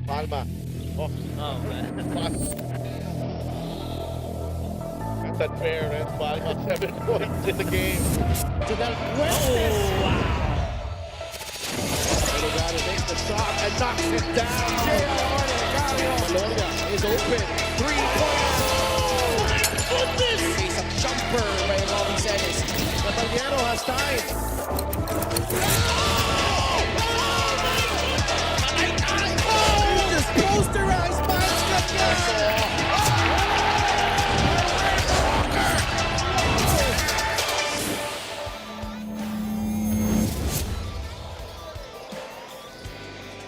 Palma. Oh, man. pass. That's unfair, man. Palma, 7 points in the game. To Del Fuentes. Oh, wow. Delgado takes the shot and knocks it down. Malonia is open. 3-pointer. Oh, my goodness. Face a jumper by Robin Celis. Natalgero has time. Just posterized by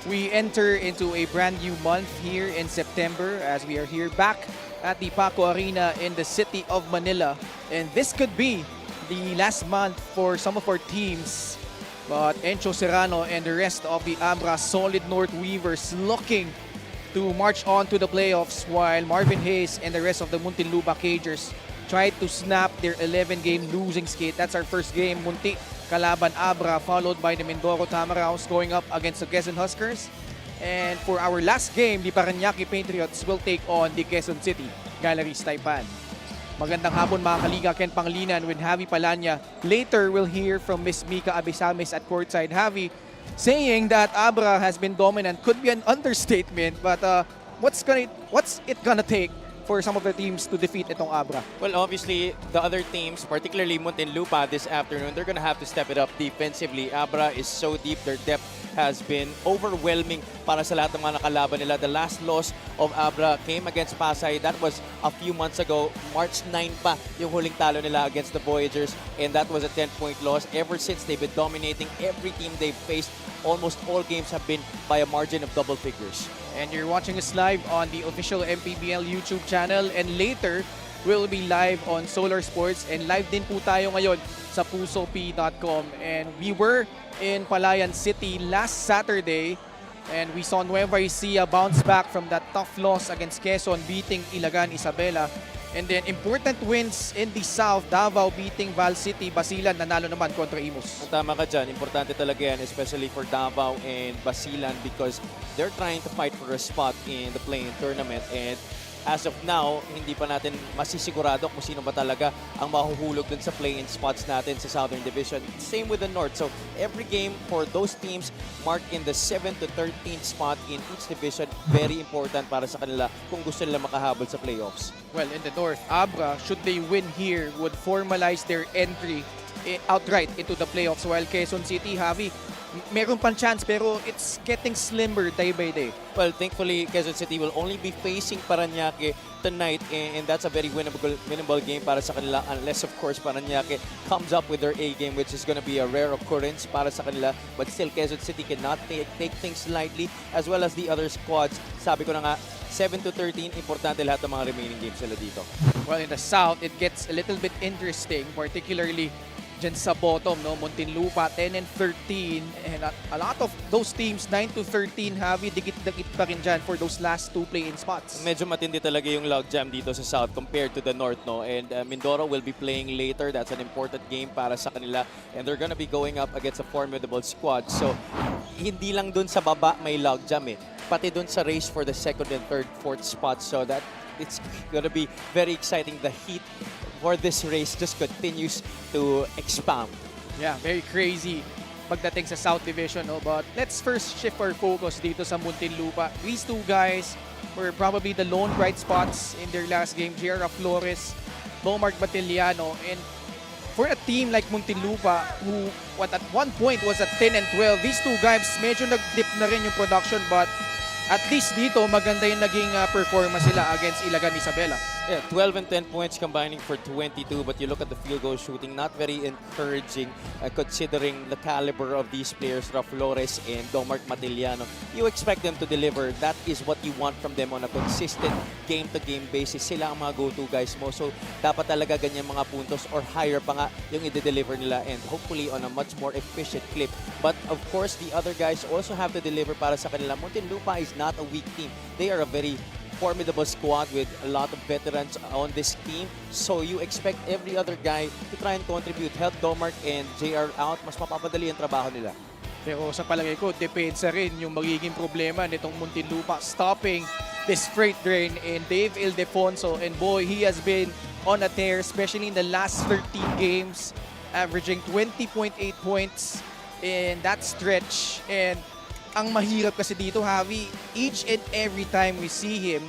We enter into a brand new month here in September as we are here back at the Paco Arena in the city of Manila. And this could be the last month for some of our teams. But Encho Serrano and the rest of the Abra Solid North Weavers looking to march on to the playoffs, while Marvin Hayes and the rest of the Muntinlupa Cagers tried to snap their 11-game losing skid. That's our first game, Munti kalaban Abra, followed by the Mindoro Tamaraws going up against the Quezon Huskers. And for our last game, the Parañaque Patriots will take on the Quezon City Galleries Taipan. Magandang hapon mga kaliga, Ken Pangilinan with Javi Palanya. Later, we'll hear from Miss Mika Abisames at Courtside. Javi saying that Abra has been dominant could be an understatement, but what's it gonna take for some of the teams to defeat itong Abra? Well, obviously, the other teams, particularly Muntinlupa this afternoon, they're going to have to step it up defensively. Abra is so deep. Their depth has been overwhelming para sa lahat ng mga nakalaban nila. The last loss of Abra came against Pasay. That was a few months ago. March 9 pa yung huling talo nila against the Voyagers, and that was a 10-point loss. Ever since, they've been dominating every team they've faced. Almost all games have been by a margin of double figures. And you're watching us live on the official MPBL YouTube channel, and later we'll be live on Solar Sports, and live din po tayo ngayon sa pusoP.com. And we were in Palayan City last Saturday, and we saw Nueva Ecija bounce back from that tough loss against Quezon, beating Ilagan Isabela. And then important wins in the South, Davao beating Val City, Basilan nanalo naman kontra Imus. Tama ka dyan. Importante talaga yan, especially for Davao and Basilan, because they're trying to fight for a spot in the play-in tournament. And as of now, hindi pa natin masisigurado kung sino ba talaga ang mahuhulog dun sa play-in spots natin sa Southern Division. Same with the North. So every game for those teams marked in the 7th to 13th spot in each division, very important para sa kanila kung gusto nila makahabol sa playoffs. Well, in the North, Abra, should they win here, would formalize their entry outright into the playoffs, while Quezon City, Javi, meron pang chance pero it's getting slimmer day by day. Well, thankfully, Quezon City will only be facing Parañaque tonight, and that's a very winnable game para sa kanila, unless, of course, Parañaque comes up with their A game, which is going to be a rare occurrence para sa kanila. But still, Quezon City cannot take things lightly, as well as the other squads. Sabi ko na nga, 7 to 13, importante lahat ng mga remaining games nila dito. Well, in the South, it gets a little bit interesting, particularly dyan sa bottom, no? Muntinlupa, 10 and 13. And a lot of those teams, 9 to 13, Javi, dikit-dikit pa rin dyan for those last two play-in spots. Medyo matindi talaga yung logjam dito sa South compared to the North, no? And Mindoro will be playing later. That's an important game para sa kanila. And they're gonna be going up against a formidable squad. So, hindi lang dun sa baba may logjam eh. Pati dun sa race for the 2nd and 3rd, 4th spot. So that it's gonna be very exciting. The heat for this race just continues to expand. Yeah, very crazy pagdating sa South Division, no? But let's first shift our focus dito sa Muntinlupa. These two guys were probably the lone bright spots in their last game. J.R. Flores, Bomark Batiliano, and for a team like Muntinlupa, who at one point was at 10 and 12, these two guys medyo nag-dip na rin yung production, but at least dito maganda yung naging performance sila against Ilagan Isabela. Yeah, 12 and 10 points combining for 22, but you look at the field goal shooting, not very encouraging considering the caliber of these players, Flores and Domark Matiliano. You expect them to deliver. That is what you want from them on a consistent game-to-game basis. Sila ang mga go-to guys mo. So, dapat talaga ganyan mga puntos or higher pa nga yung i-deliver nila, and hopefully on a much more efficient clip. But of course, the other guys also have to deliver para sa kanila. Muntinlupa is not a weak team. They are a very formidable squad with a lot of veterans on this team. So you expect every other guy to try and contribute, help Domark and JR out. Mas mapapadali ang trabaho nila. Pero sa palagay ko, depensa rin yung magiging problema nitong Muntinlupa, stopping this freight train in Dave Ildefonso. And boy, he has been on a tear, especially in the last 13 games, averaging 20.8 points in that stretch. And ang mahirap kasi dito, Javi, each and every time we see him,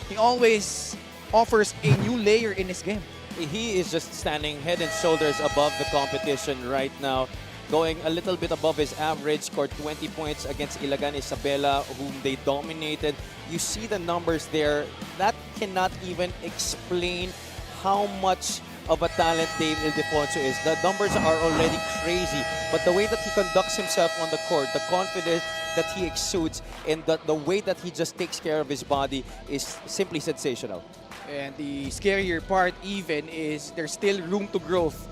he always offers a new layer in his game. He is just standing head and shoulders above the competition right now, going a little bit above his average, scored 20 points against Ilagan Isabela, whom they dominated. You see the numbers there. That cannot even explain how much of a talent Dave Ildefonso is. The numbers are already crazy, but the way that he conducts himself on the court, the confidence that he exudes, and the way that he just takes care of his body is simply sensational. And the scarier part even is there's still room to growth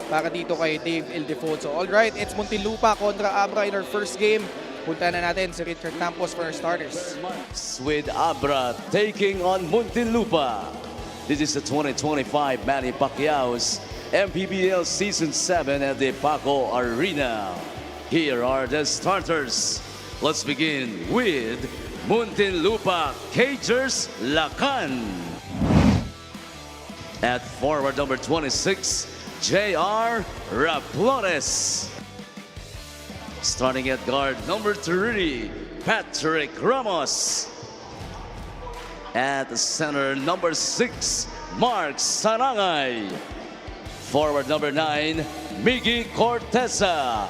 para dito kay Dave Ildefonso. Alright, it's Muntinlupa kontra Abra in our first game. Punta na natin si Richard Campos for our starters. With Abra taking on Muntinlupa. This is the 2025 Manny Pacquiao's MPBL Season 7 at the Paco Arena. Here are the starters. Let's begin with Muntinlupa Cagers Lacan. At forward number 26, J.R. Raplores. Starting at guard number 3, Patrick Ramos. At center number 6, Mark Sarangay. Forward number 9, Miggy Corteza.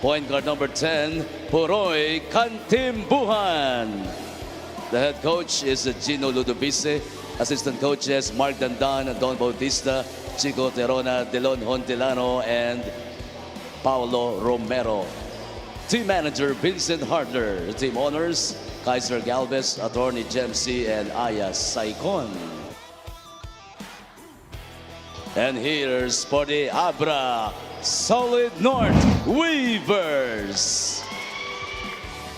Point guard number 10, Puroy Cantimbuhan. The head coach is Gino Ludovice. Assistant coaches Mark Dandan, Don Bautista, Chico Terona, Delon Hontilano, and Paulo Romero. Team manager Vincent Harder. Team owners Kaiser Galvez, Attorney Jemsi, and Aya Saicon. And here's for the Abra Solid North Weavers.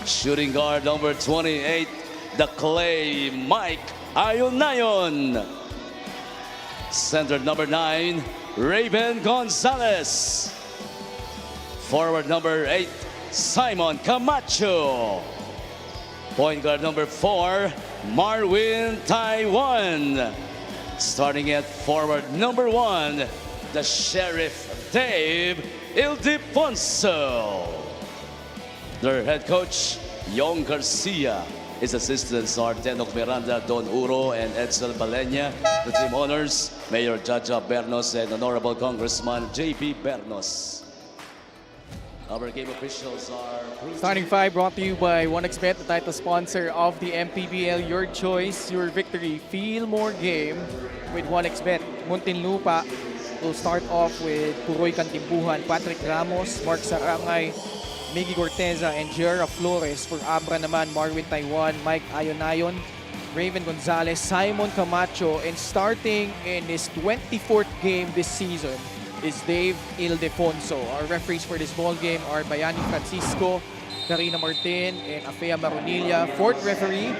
Shooting guard number 28, the Clay Mike Ayonayon. Center number 9, Raven Gonzalez. Forward number 8, Simon Camacho. Point guard number 4, Marwin Taiwan. Starting at forward number 1, the Sheriff Dave Ildefonso. Their head coach, Yong Garcia. His assistants are Tenok Miranda, Don Uro, and Edsel Balenya. The team honors, Mayor Jaja Bernos and Honorable Congressman J.P. Bernos. Our game officials are... Starting 5 brought to you by 1xBet, the title sponsor of the MPBL. Your choice, your victory. Feel more game with 1xBet. Muntinlupa will start off with Puroy Cantimbuhan, Patrick Ramos, Mark Sarangay, Miggy Corteza, and Jera Flores. For Abra naman, Marwin Taiwan, Mike Ayonayon, Raven Gonzalez, Simon Camacho, and starting in his 24th game this season is Dave Ildefonso. Our referees for this ball game are Bayani Francisco, Karina Martin, and Afea Maronilla. Fourth referee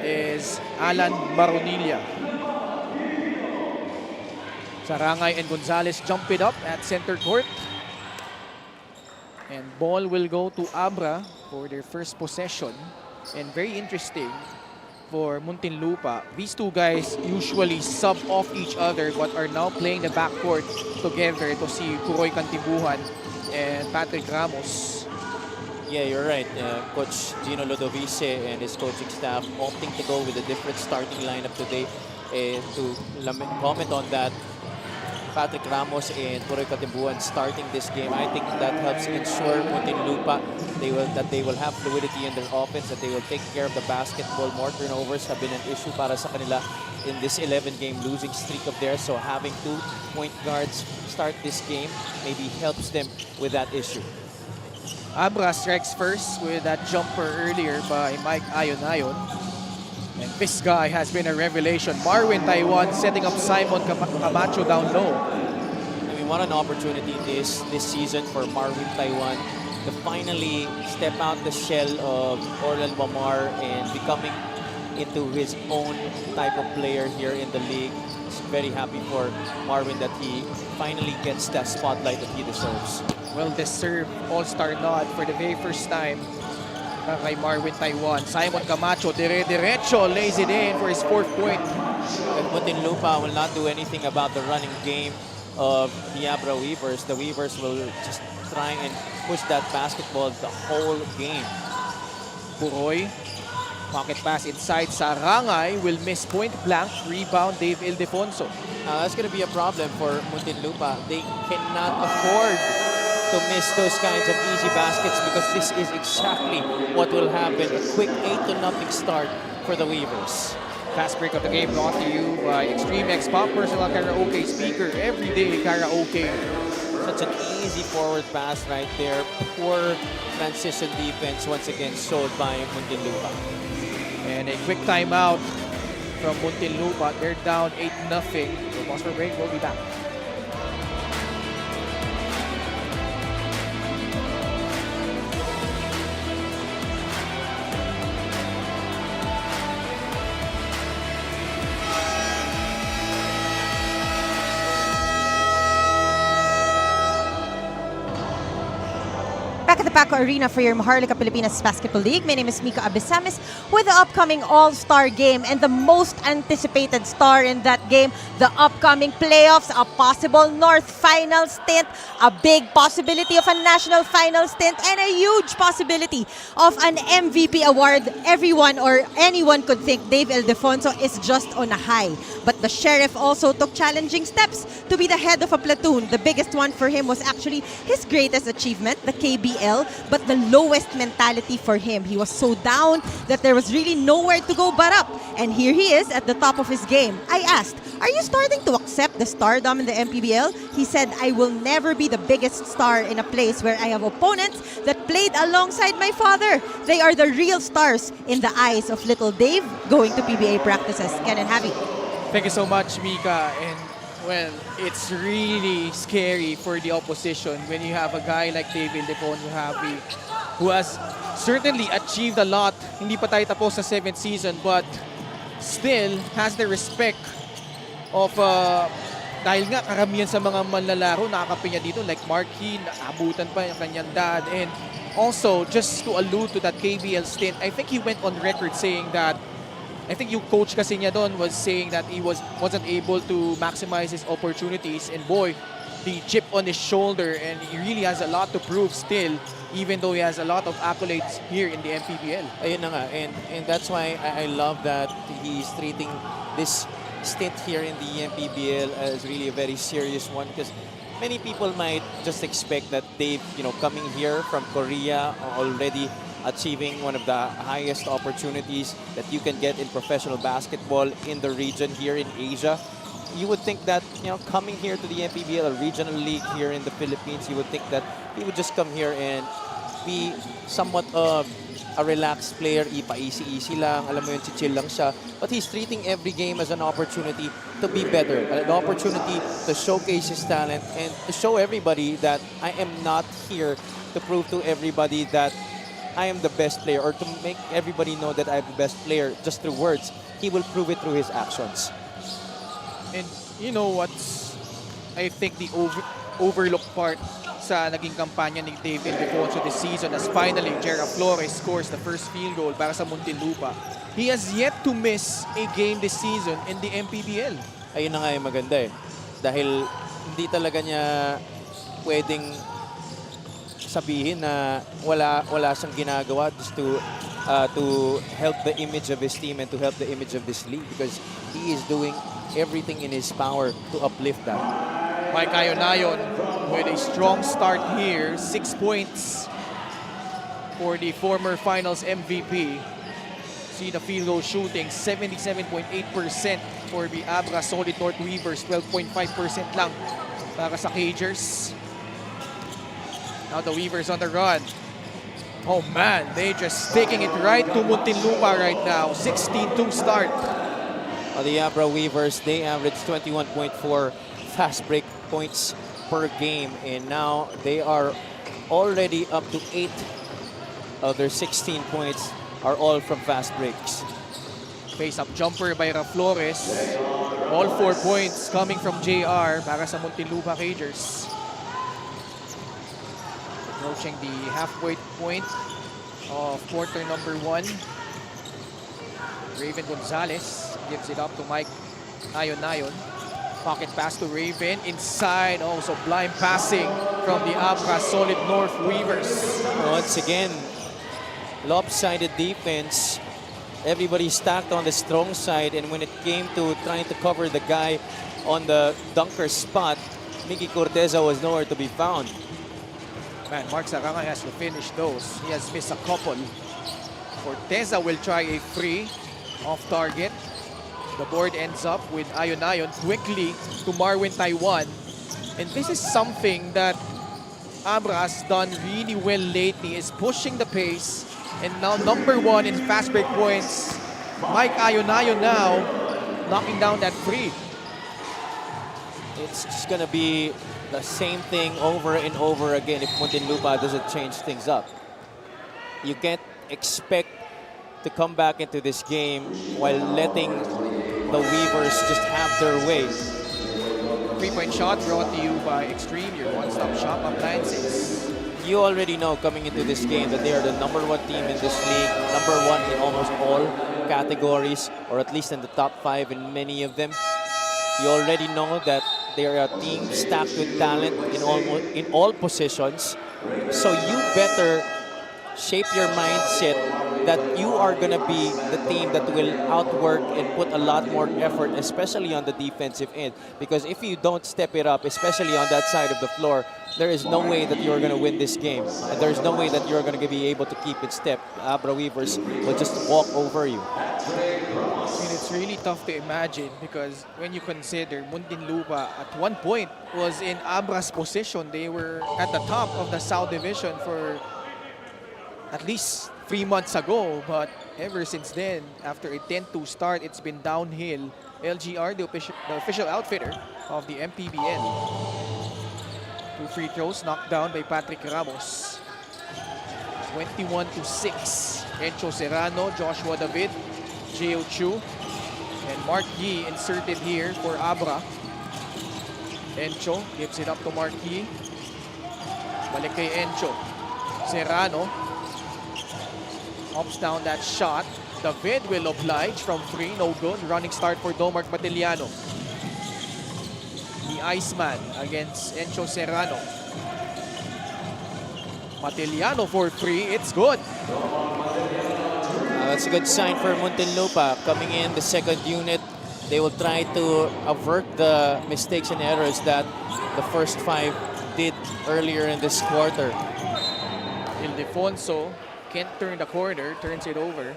is Alan Maronilla. Sarangay and Gonzalez jump it up at center court. And ball will go to Abra for their first possession. And very interesting for Muntinlupa, these two guys usually sub off each other but are now playing the backcourt together to see Puroy Cantimbuhan and Patrick Ramos. Yeah, you're right. Coach Gino Ludovice and his coaching staff opting to go with a different starting lineup today. To comment on that, Patrick Ramos and Puroy Cantimbuhan starting this game, I think that helps ensure Muntinlupa that they will have fluidity in their offense, that they will take care of the basketball. More turnovers have been an issue para sa kanila in this 11-game losing streak of theirs. So having 2 point guards start this game maybe helps them with that issue. Abra strikes first with that jumper earlier by Mike Ayonayon. And this guy has been a revelation. Marwin Taiwan setting up Simon Camacho down low. I mean, what an opportunity this season for Marwin Taiwan to finally step out the shell of Orlel Bamar and becoming into his own type of player here in the league. Just very happy for Marwin that he finally gets that spotlight that he deserves. well-deserved all-star nod for the very first time kay Marvin Taiwan. Simon Camacho, dire-diretso, lays it in for his 4th point. And Muntinlupa will not do anything about the running game of the Abra Weavers. The Weavers will just try and push that basketball the whole game. Puroy, pocket pass inside. Sarangay will miss point blank. Rebound, Dave Ildefonso. That's going to be a problem for Muntinlupa. They cannot afford to miss those kinds of easy baskets because this is exactly what will happen. A quick 8-0 start for the Weavers. Fast break of the game brought to you by Extreme X Pop Personal Karaoke Speaker. Everyday karaoke. Such an easy forward pass right there. Poor transition defense once again showed by Muntinlupa. And a quick timeout from Muntinlupa. They're down 8-0. So pause for break. We'll be back. Back at the Paco Arena for your Maharlika Pilipinas Basketball League. My name is Mika Abisamis with the upcoming All-Star Game and the most anticipated star in that game, the upcoming playoffs, a possible North Final stint, a big possibility of a National Final stint, and a huge possibility of an MVP award. Everyone or anyone could think Dave Ildefonso is just on a high. But the Sheriff also took challenging steps to be the head of a platoon. The biggest one for him was actually his greatest achievement, the KBL, but the lowest mentality for him. He was so down that there was really nowhere to go but up. And here he is at the top of his game. I asked, are you starting to accept the stardom in the MPBL? He said, I will never be the biggest star in a place where I have opponents that played alongside my father. They are the real stars in the eyes of little Dave going to PBA practices. Ken and Javi. Thank you so much, Mika. And well, it's really scary for the opposition when you have a guy like Dave Ildefonso who has certainly achieved a lot. Hindi pa tayo tapos sa 7th season, but still has the respect of dahil nga karamihan sa mga manlalaro nakakapi niya dito like Marky, naabutan pa yung kanyang dad. And also, just to allude to that KBL stint, I think he went on record saying that I think yung coach kasi niya doon was saying that he wasn't able to maximize his opportunities, and boy, the chip on his shoulder, and he really has a lot to prove still, even though he has a lot of accolades here in the MPBL. Ayun na nga, and that's why I love that he's treating this stint here in the MPBL as really a very serious one, because many people might just expect that Dave, coming here from Korea already achieving one of the highest opportunities that you can get in professional basketball in the region here in Asia. You would think that, coming here to the MPBL, a regional league here in the Philippines, you would think that he would just come here and be somewhat of a relaxed player, ipa-easy-easy lang, alam mo yun, chill lang siya. But he's treating every game as an opportunity to be better, an opportunity to showcase his talent and to show everybody that I am not here to prove to everybody that I am the best player or to make everybody know that I'm the best player just through words. He will prove it through his actions. And you know what's, I think the overlooked part sa naging kampanya ni Dave Ildefonso this season as finally Jera Flores scores the first field goal para sa Muntinlupa. He has yet to miss a game this season in the MPBL. Ayun na nga yung maganda eh. Dahil hindi talaga niya pwedeng sabihin na wala siyang ginagawa just to help the image of his team and to help the image of this league, because he is doing everything in his power to uplift that. Mike Ayonayon with a strong start here, 6 points for the former finals MVP. See the field goal shooting, 77.8% for the Abra Solid North Weavers, 12.5% lang para sa Cagers. Now the Weavers on the run. Oh man, they just taking it right to Muntinlupa right now. 16-2 start. The Abra Weavers, they averaged 21.4 fast break points per game, and now they are already up to 8 of their 16 points are all from fast breaks. Face-up jumper by Flores. All 4 points coming from JR para sa Muntinlupa Cagers. Approaching the halfway point of quarter number 1. Raven Gonzalez gives it up to Mike Nayon. Pocket pass to Raven. Inside, also blind passing from the Abra Solid North Weavers. Once again, lopsided defense. Everybody stacked on the strong side, and when it came to trying to cover the guy on the dunker spot, Mickey Corteza was nowhere to be found. Man, Mark Saranga has to finish those. He has missed a couple. Corteza will try a free off target. The board ends up with Ayon quickly to Marwin Taiwan. And this is something that Abra has done really well lately, is pushing the pace. And now number 1 in fast break points, Mike Ayon now knocking down that free. It's just gonna be the same thing over and over again if Muntinlupa doesn't change things up. You can't expect to come back into this game while letting the Weavers just have their way. 3-point shot brought to you by Extreme, your one-stop shop appliances. You already know coming into this game that they are the #1 team in this league, #1 in almost all categories, or at least in the top 5 in many of them. You already know that they are a team stacked with talent in all positions. So you better shape your mindset that you are going to be the team that will outwork and put a lot more effort, especially on the defensive end. Because if you don't step it up, especially on that side of the floor, there is no way that you're going to win this game. And there's no way that you're going to be able to keep in step. Abra Weavers will just walk over you. And it's really tough to imagine because when you consider Muntinlupa at one point was in Abra's position, they were at the top of the South Division for at least 3 months ago, but ever since then, after a 10-2 start, it's been downhill. LGR, the official outfitter of the MPBL. 2 free throws knocked down by Patrick Ramos. 21-6. Encho Serrano, Joshua David, Gio Chu, and Mark Yee inserted here for Abra. Encho gives it up to Mark Yee. Balik kay Encho. Serrano ups down that shot. David will oblige from 3, no good. Running start for Domark Matiliano. The Iceman against Encho Serrano. Matiliano for 3, it's good. That's a good sign for Muntinlupa. Coming in, the second unit, they will try to avert the mistakes and errors that the first 5 did earlier in this quarter. Ildefonso can't turn the corner, turns it over.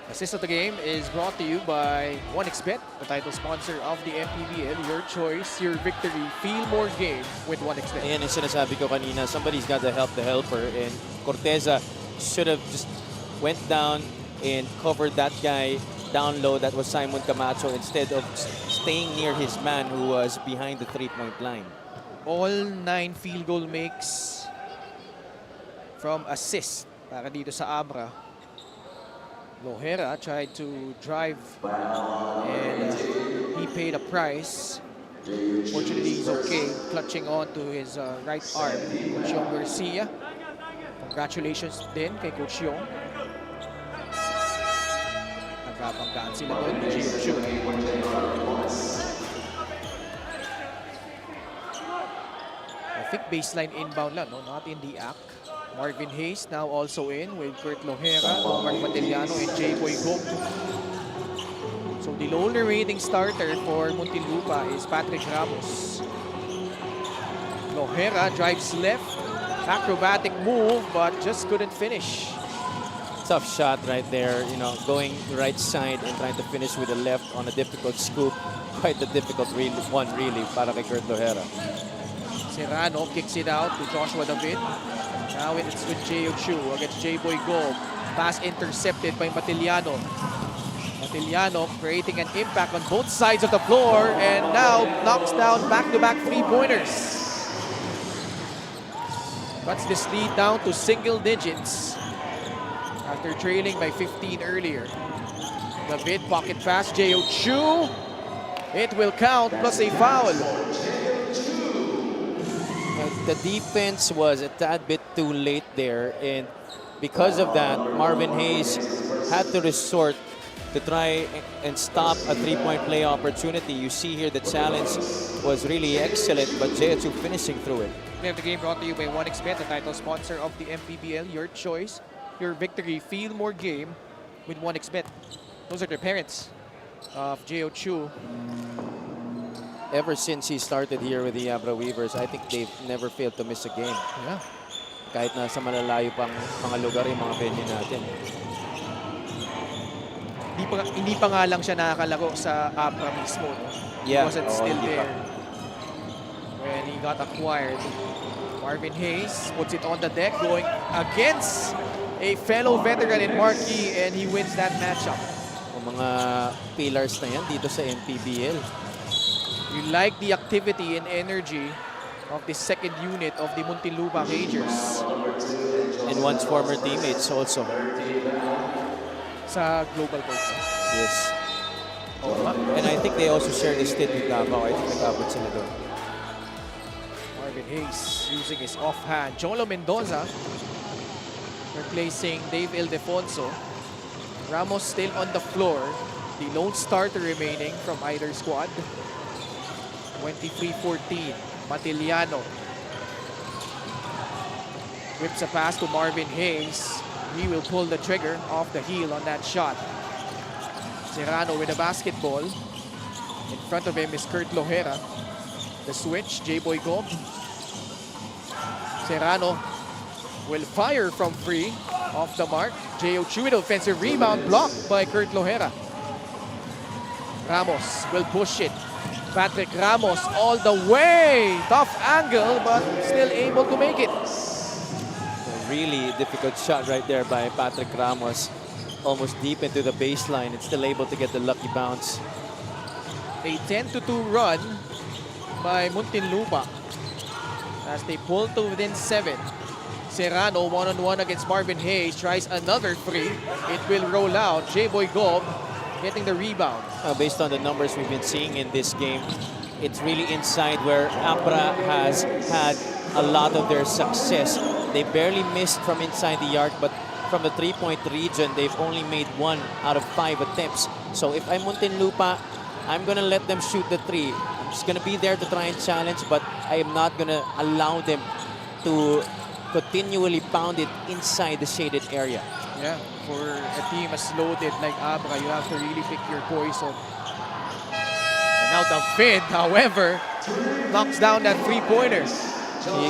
Assist of the game is brought to you by 1xBet, the title sponsor of the MPBL. Your choice, your victory. Feel more game with 1xBet. Ayan yung sinasabi ko kanina, somebody's got to help the helper, and Corteza should have just went down and covered that guy down low. That was Simon Camacho, instead of staying near his man who was behind the 3-point line. All 9 field goal makes from assist para dito sa Abra. Lohera tried to drive and he paid a price. Fortunately, he's okay, clutching on to his right arm. Coach Yong Garcia. Congratulations din kay Coach Yong. Nagkabanggaan sila doon ni Gio Chu. I think baseline inbound lang, no? Not in the act. Marvin Hayes now also in with Kurt Lohera, Mark Matiliano, and J-Boy Gog. So the lower rating starter for Muntinlupa is Patrick Ramos. Lohera drives left, acrobatic move, but just couldn't finish. Tough shot right there, you know, going right side and trying to finish with the left on a difficult scoop. Quite a difficult one, really, para kay Kurt Lohera. Serrano kicks it out to Joshua David. Now it's with J.O. Chu against J-Boy Gold. Pass intercepted by Matiliano. Matiliano creating an impact on both sides of the floor and now knocks down back-to-back 3-pointers. Cuts this lead down to single digits after trailing by 15 earlier. David pocket pass, J.O. Chu. It will count plus a foul. the defense was a tad bit too late there, and because of that, Marvin Hayes had to resort to try and stop a three-point play opportunity. You see here the challenge was really excellent, but JHU finishing through it. We have the game brought to you by 1xBet, the title sponsor of the MPBL. Your choice, your victory. Feel more game with 1xBet. Those are the parents of JHU. Ever since he started here with the Abra Weavers, I think they've never failed to miss a game. Yeah. Kahit nasa malalayo pang mga lugar yung mga venue natin. Hindi pa nga lang siya nakakalaro sa Abra mismo. No? Yeah. He wasn't Oo, still hindi pa. there when he got acquired. Marvin Hayes puts it on the deck, going against a fellow veteran in Marquis, and he wins that matchup. Ang mga pillars na yan dito sa MPBL. You like the activity and energy of the second unit of the Muntinlupa Rangers. And one's former teammates also. Sa global court. Yes. And I think they also share the stint with Davao. I think nag-abot sila doon. Marvin Hayes using his offhand. Jolo Mendoza replacing Dave Ildefonso. Ramos still on the floor. The lone starter remaining from either squad. 23-14. Matiliano whips a pass to Marvin Hayes. He will pull the trigger off the heel on that shot. Serrano with a basketball. In front of him is Kurt Lohera. The switch, J-Boy Gob. Serrano will fire from free. Off the mark. JHU with offensive rebound blocked by Kurt Lohera. Ramos will push it. Patrick Ramos all the way. Tough angle, but still able to make it. A really difficult shot right there by Patrick Ramos. Almost deep into the baseline and still able to get the lucky bounce. A 10-2 run by Muntinlupa as they pull to within 7. Serrano one-on-one against Marvin Hayes. Tries another three. It will roll out. J-Boy Gob getting the rebound. Based on the numbers we've been seeing in this game, it's really inside where Abra has had a lot of their success. They barely missed from inside the arc, but from the three-point region, they've only made 1 out of 5 attempts. So if I'm Muntinlupa, I'm going to let them shoot the three. I'm just going to be there to try and challenge, but I am not going to allow them to continually pound it inside the shaded area. Yeah, for a team as loaded like Abra, you have to really pick your poison. And now the Fid, however, knocks down that three-pointer.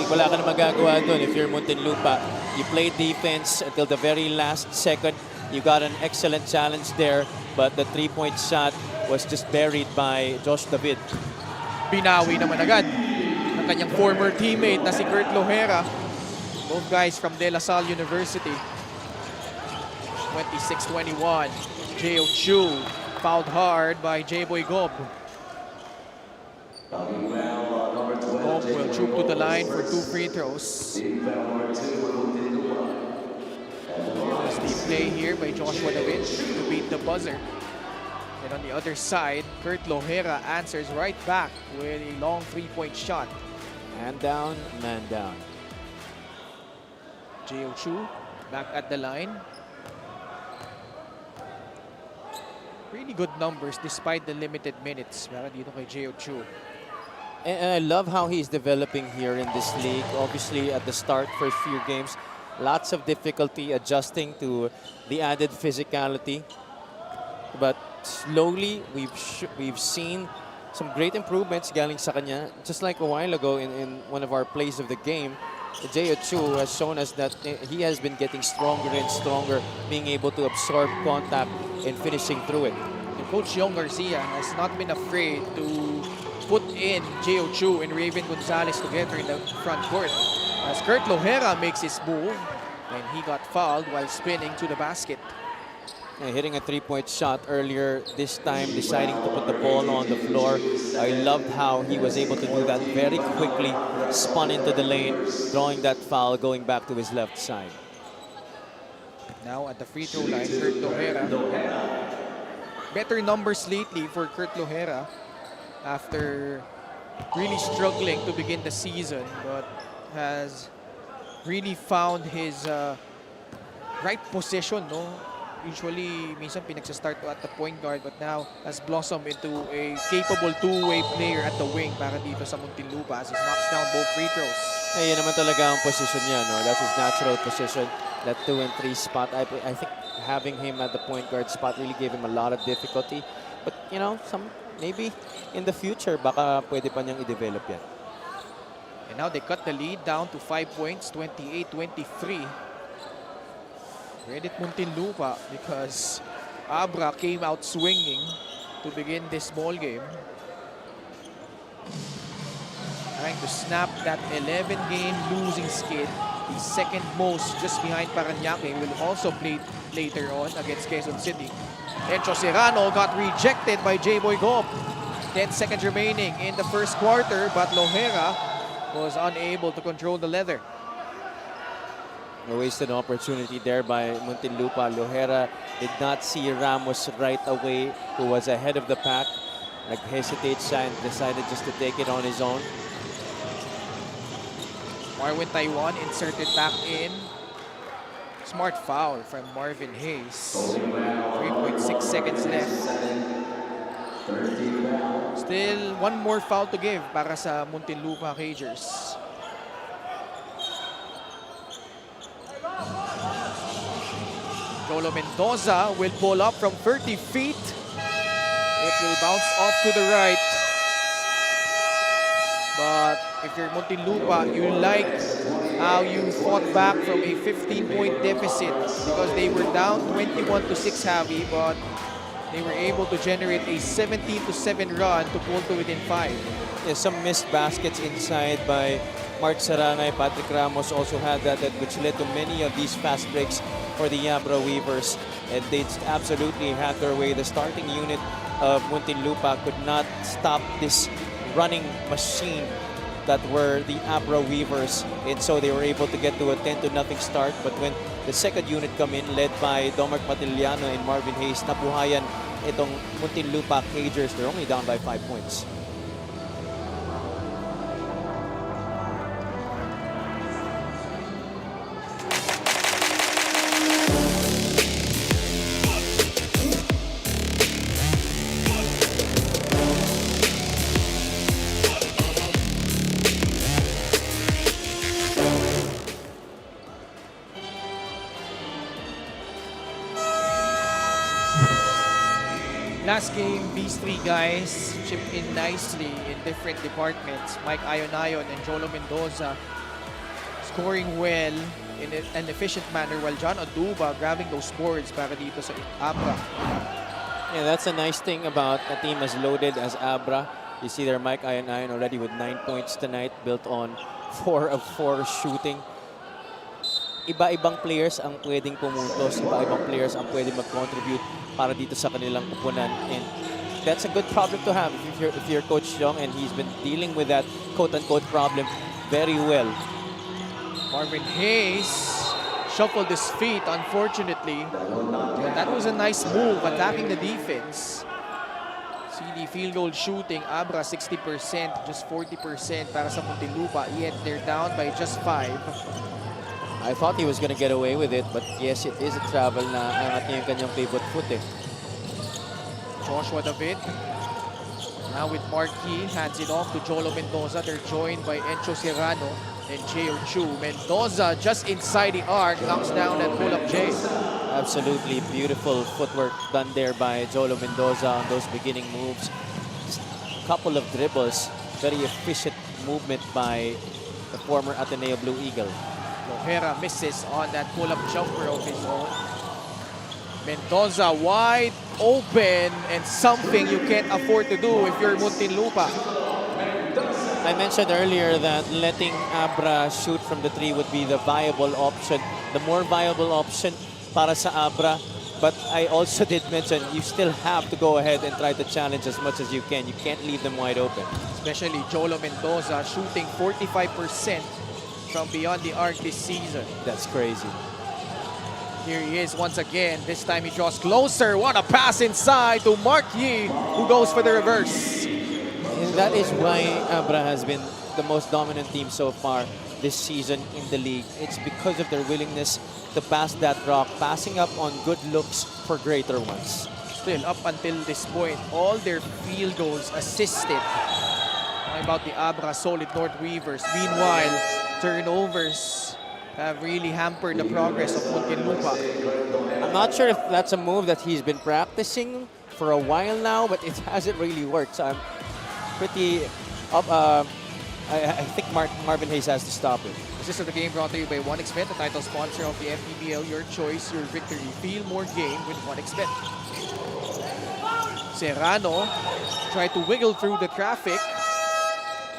Wala ka na magagawa doon if you're Muntinlupa. You play defense until the very last second. You got an excellent challenge there, but the three-point shot was just buried by Josh David. Binawi naman agad ng kanyang former teammate na si Kurt Lohera. Both guys from De La Salle University. 26-21. JHU fouled hard by J-Boy Gob. Gob will troop to the line for 2 free throws. There's the play here by Joshua David to beat the buzzer. And on the other side, Kurt Lohera answers right back with a long three-point shot. Man down, man down. JHU back at the line. Really good numbers despite the limited minutes para dito kay JHU. And I love how he's developing here in this league. Obviously, at the start, first few games, lots of difficulty adjusting to the added physicality. But slowly, we've seen some great improvements galing sa kanya. Just like a while ago in one of our plays of the game, JHU has shown us that he has been getting stronger and stronger, being able to absorb contact and finishing through it. And Coach Yong Garcia has not been afraid to put in JHU and Raven Gonzalez together in the front court. As Kurt Lohera makes his move, and he got fouled while spinning to the basket. Hitting a three-point shot earlier, this time deciding to put the ball on the floor. I loved how he was able to do that very quickly, spun into the lane, drawing that foul, going back to his left side. Now at the free throw line, Kurt Lohera. Better numbers lately for Kurt Lohera after really struggling to begin the season. But has really found his right position, no? Usually, minsan pinagsa-start at the point guard, but now has blossomed into a capable two-way player at the wing para dito sa Muntinlupa as he knocks down both free throws. Eh, yun naman talaga ang position niya, no? That's his natural position, that 2 and 3 spot. I think having him at the point guard spot really gave him a lot of difficulty. But, you know, maybe in the future, baka pwede pa niyang i-develop yan. And now they cut the lead down to 5 points, 28-23. Credit Muntinlupa because Abra came out swinging to begin this ball game. Trying to snap that 11-game losing skid. The second most just behind Parañaque will also play later on against Quezon City. Encho Serrano got rejected by J-Boy Gob. 10 seconds remaining in the first quarter, but Lohera was unable to control the leather. A wasted opportunity there by Muntinlupa. Lohera did not see Ramos right away, who was ahead of the pack. Nag-hesitate siya and decided just to take it on his own. Marwin Taiwan inserted back in. Smart foul from Marvin Hayes. 3.6 seconds left. Still one more foul to give para sa Muntinlupa Cagers. Jolo Mendoza will pull up from 30 feet. It will bounce off to the right. But if you're Muntinlupa, you like how you fought back from a 15-point deficit because they were down 21-6 heavy, but they were able to generate a 17-7 run to pull to within 5. Yeah, some missed baskets inside by Mark Sarangay. Patrick Ramos also had that, which led to many of these fast breaks for the Abra Weavers. And they absolutely had their way. The starting unit of Muntinlupa could not stop this running machine that were the Abra Weavers. And so they were able to get to a 10-0 start. But when the second unit come in, led by Domark Matiliano and Marvin Hayes, nabuhayan itong Muntinlupa Cagers. They're only down by 5 points. Last game, these three guys chipped in nicely in different departments. Mike Ayonayon and Jolo Mendoza scoring well in an efficient manner while John Aduba grabbing those boards para dito sa Abra. Yeah, that's a nice thing about a team as loaded as Abra. You see there Mike Ayonayon already with 9 points tonight, built on 4 of 4 shooting. Iba-ibang players ang pwedeng pumuntos, iba-ibang players ang pwedeng mag-contribute para dito sa kanilang kupunan. And that's a good problem to have if you're Coach Yong, and he's been dealing with that quote-unquote problem very well. Marvin Hayes shuffled his feet, unfortunately. But that was a nice move, attacking the defense. See the field goal shooting, Abra 60%, just 40% para sa Muntinlupa. Yet they're down by just 5. I thought he was gonna get away with it, but yes, it is a travel na angat niya yung kanyang pivot foot eh. Joshua David. Now with Marquis, hands it off to Jolo Mendoza. They're joined by Encho Serrano and Cheo Chu. Mendoza just inside the arc, knocks down that pull-up J. Absolutely beautiful footwork done there by Jolo Mendoza on those beginning moves. Just a couple of dribbles, very efficient movement by the former Ateneo Blue Eagle. Lohera misses on that pull-up jumper of his own. Mendoza wide open, and something you can't afford to do if you're Muntinlupa. I mentioned earlier that letting Abra shoot from the 3 would be the viable option, the more viable option para sa Abra. But I also did mention you still have to go ahead and try to challenge as much as you can. You can't leave them wide open. Especially Jolo Mendoza shooting 45% from beyond the arc this season. That's crazy. Here he is once again. This time he draws closer. What a pass inside to Mark Yi, who goes for the reverse. And that is why Abra has been the most dominant team so far. this season in the league. It's because of their willingness to pass that rock, passing up on good looks for greater ones. Still, up until this point, all their field goals assisted. Talking about the Abra Solid North Weavers. Meanwhile, turnovers have really hampered the progress of Muntinlupa. I'm not sure if that's a move that he's been practicing for a while now, but it hasn't really worked. So I'm pretty up. I think Marvin Hayes has to stop it. This is the game brought to you by 1xBet, the title sponsor of the MPBL. Your choice, your victory. Feel more game with 1xBet. Serrano tried to wiggle through the traffic,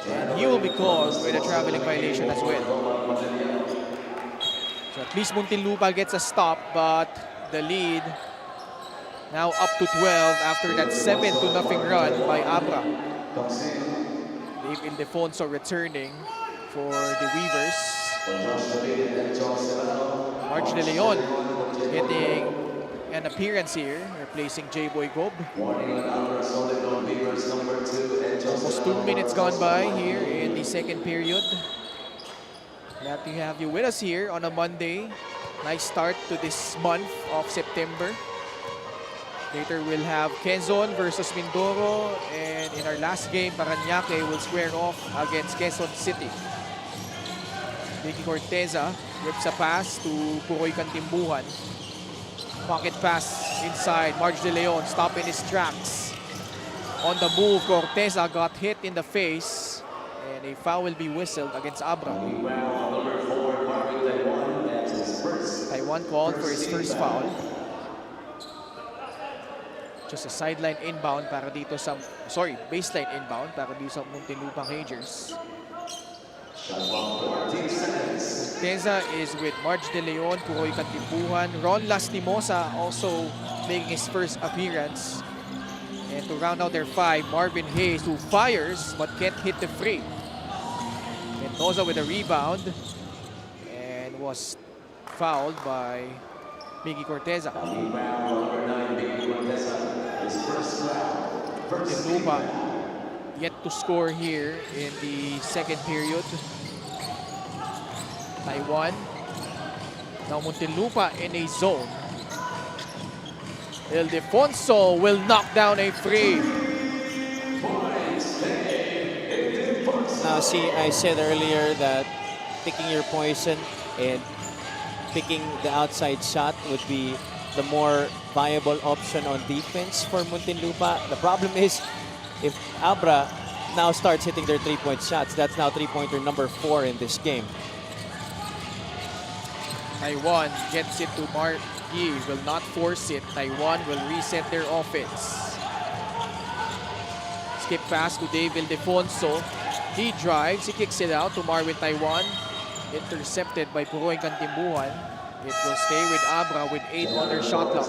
and he will be called with a traveling violation as well. So at least Muntinlupa gets a stop, but the lead now up to 12 after that 7-0 run by Abra. Dave Ildefonso returning for the Weavers. March De Leon getting an appearance here, replacing J-Boy Gob. Almost 2 minutes gone by here in the second period. Glad to have you with us here on a Monday. Nice start to this month of September. Later we'll have Quezon versus Mindoro, and in our last game, Parañaque will square off against Quezon City. Vicky Corteza rips a pass to Puroy Cantimbuhan. Pocket pass inside. March De Leon stop in his tracks. On the move, Corteza got hit in the face, and a foul will be whistled against Abra. Taiwan called for his first foul. Just a sideline inbound para dito sa, baseline inbound para dito sa Muntinlupa Rangers. Corteza is with March De Leon, Puroy Cantimbuhan. Ron Lastimosa also making his first appearance. And to round out their five, Marvin Hayes, who fires but can't hit the free. Mendoza with a rebound and was fouled by Miggy Corteza. Muntinlupa yet to score here in the second period. Taiwan. Now Muntinlupa in a zone. Ildefonso will knock down a free. Now see, I said earlier that picking your poison and picking the outside shot would be the more viable option on defense for Muntinlupa. The problem is, if Abra now starts hitting their three-point shots, that's now three-pointer number 4 in this game. Taiwan gets it to Marquis, will not force it. Taiwan will reset their offense. Skip pass to Dave Ildefonso. He drives, he kicks it out to Marvin Taiwan. Intercepted by Puroy Cantimbuhan. It will stay with Abra with 8 on their shot clock.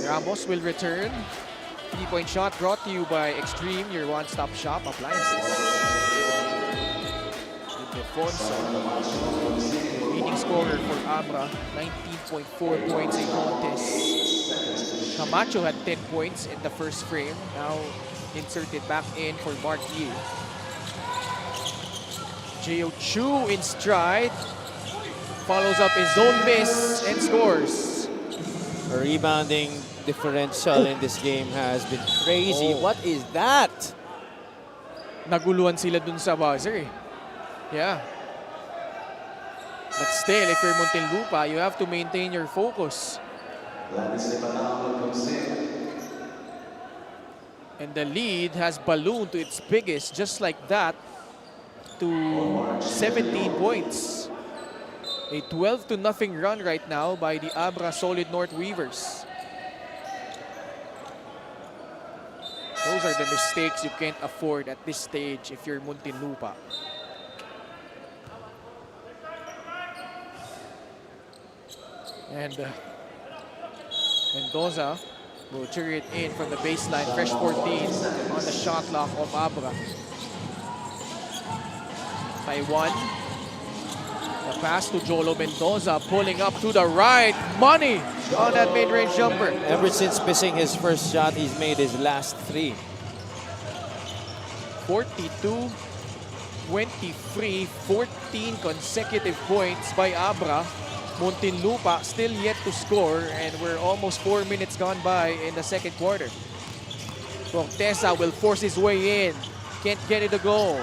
Ramos will return. 3-point shot brought to you by Extreme, your one-stop shop appliances. Ildefonso, leading scorer for Abra, 19.4 points in contest. Camacho had 10 points in the first frame. Now inserted back in for Mark Yu. J.O. Chu in stride. Follows up his zone miss and scores. A rebounding differential in this game has been crazy. What is that? Naguluhan sila dun sa buzzer. Yeah. But still, if you're Muntinlupa, you have to maintain your focus. And the lead has ballooned to its biggest, just like that, to 17 points. A 12-0 run right now by the Abra Solid North Weavers. Those are the mistakes you can't afford at this stage if you're Muntinlupa. And Mendoza will trigger it in from the baseline, fresh 14 on the shot clock of Abra. Taiwan. The pass to Jolo Mendoza, pulling up to the right. Money on that mid-range jumper. Ever since missing his first shot, he's made his last 3. 23, 14 consecutive points by Abra. Muntinlupa still yet to score, and we're almost 4 minutes gone by in the second quarter. Corteza will force his way in. Can't get it to go.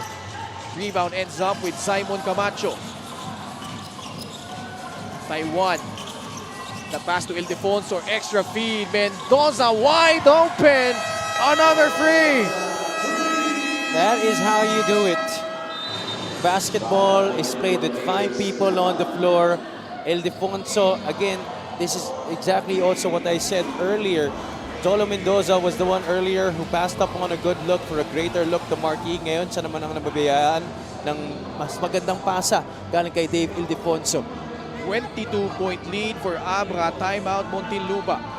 Rebound ends up with Simon Camacho. Taiwan. The pass to Ildefonso. Extra feed. Mendoza wide open. Another free. That is how you do it. Basketball is played with 5 people on the floor. Ildefonso, again, this is exactly also what I said earlier. Jolo Mendoza was the one earlier who passed up on a good look for a greater look to Marquis. Ngayon, siya naman ang nababayaan ng mas magandang pasa galing kay Dave Ildefonso. 22-point lead for Abra. Timeout Muntinlupa.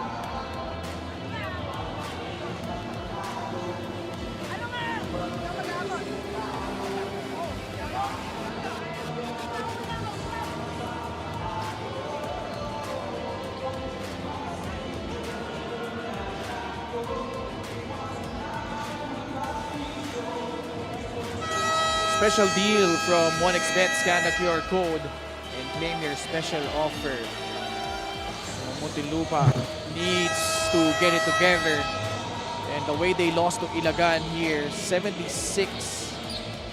Special deal from 1xBet. Scan the QR code and claim your special offer. Muntinlupa needs to get it together. And the way they lost to Ilagan here, 76.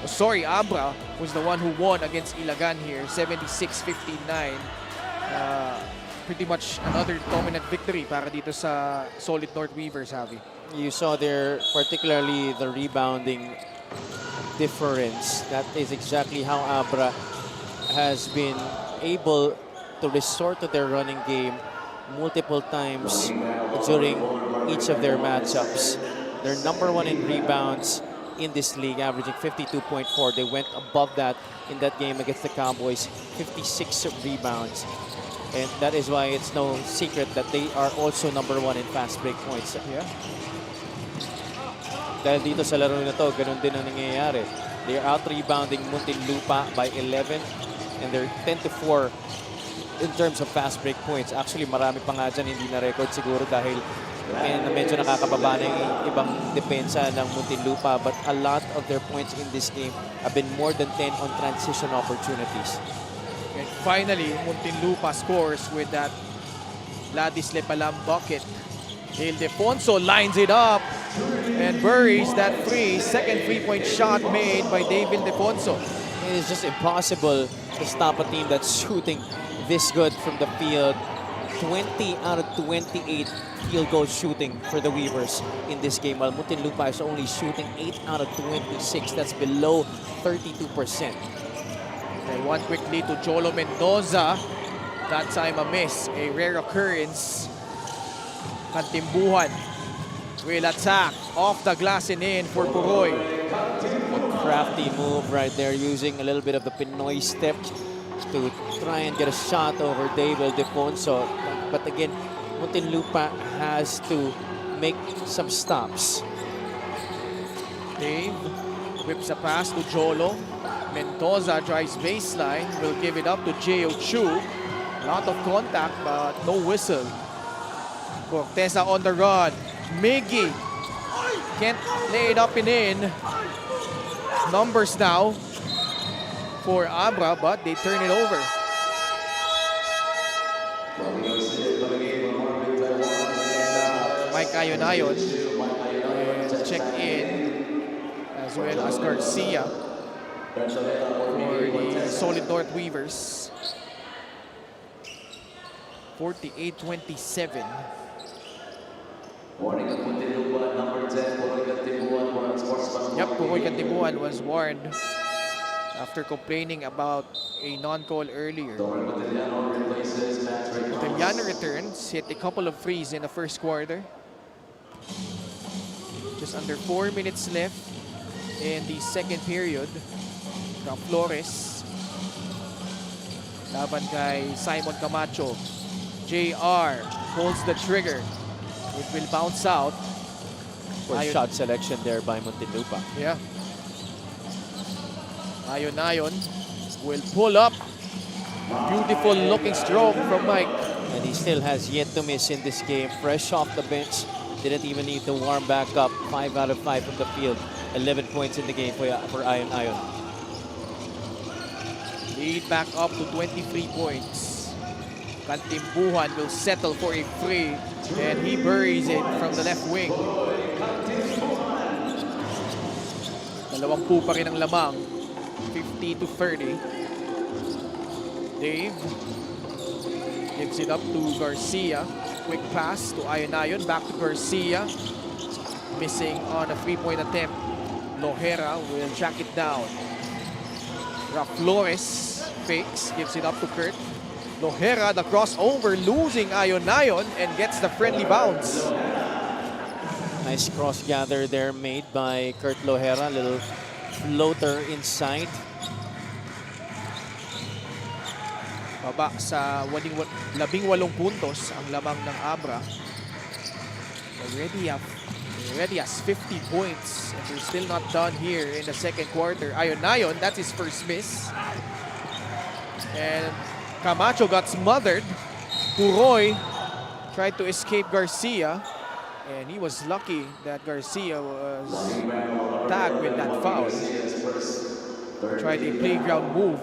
Oh, sorry, Abra was the one who won against Ilagan here, 76-59. Pretty much another dominant victory para dito sa Solid North Weavers, Javi. You saw there, particularly the rebounding difference. That is exactly how Abra has been able to resort to their running game multiple times during each of their matchups. They're number 1 in rebounds in this league, averaging 52.4. They went above that in that game against the Cowboys, 56 rebounds. And that is why it's no secret that they are also number 1 in fast break points. Yeah. Dahil dito sa laro na to, ganun din ang nangyayari. They're out-rebounding Muntinlupa by 11 and they're 10-4 in terms of fast break points. Actually, marami pa nga dyan hindi na-record siguro dahil medyo nakakababa na yung ibang depensa ng Muntinlupa, but a lot of their points in this game have been more than 10 on transition opportunities. And finally, Muntinlupa scores with that Ladis Lepalam bucket. Ildefonso lines it up and buries that free. Second three-point shot made by Dave Ildefonso. It is just impossible to stop a team that's shooting this good from the field. 20 out of 28 field goal shooting for the Weavers in this game, while Muntinlupa is only shooting 8 out of 26. That's below 32%. And one quick lead to Jolo Mendoza. That time a miss, a rare occurrence. Kantimbuhan will attack off the glass and in for Puroy. A crafty move right there, using a little bit of the Pinoy step to try and get a shot over Dave Ildefonso. But again, Muntinlupa has to make some stops. Dave whips a pass to Jolo. Mendoza drives baseline, will give it up to J.O. Chu. A lot of contact but no whistle. Corteza on the run. Miggy can't lay it up and in. Numbers now for Abra, but they turn it over. Mike Ayonayon check in, as well as Garcia for the Solid North Weavers. 48-27. Yep, Puroy Kantimbuhan was warned after complaining about a non-call earlier. Italiano returns, hit a couple of threes in the first quarter. Just under 4 minutes left in the second period. From Flores. Laban kay Simon Camacho. JR holds the trigger. It will bounce out. For shot selection there by Muntinlupa. Yeah. Ayonayon will pull up. Beautiful looking stroke from Mike. And he still has yet to miss in this game. Fresh off the bench. Didn't even need to warm back up. 5 out of 5 from the field. 11 points in the game for Ayon. Lead back up to 23 points. Kantimbuhan will settle for a free, and he buries it from the left wing. 20 pa rin ang lamang. 50-30. Dave gives it up to Garcia. Quick pass to Ayon. Back to Garcia. Missing on a 3-point attempt. Lohera will track it down. Flores fakes, gives it up to Kurt. Lohera, the crossover, losing Ayon and gets the friendly bounce. Nice cross gather there made by Kurt Lohera. Little floater inside. Baba sa 18 puntos ang lamang ng Abra. Already has 50 points, and they're still not done here in the second quarter. Ayon, that's his first miss. And Camacho got smothered. Puroy tried to escape Garcia, and he was lucky that Garcia was tagged with that foul. Tried a playground move.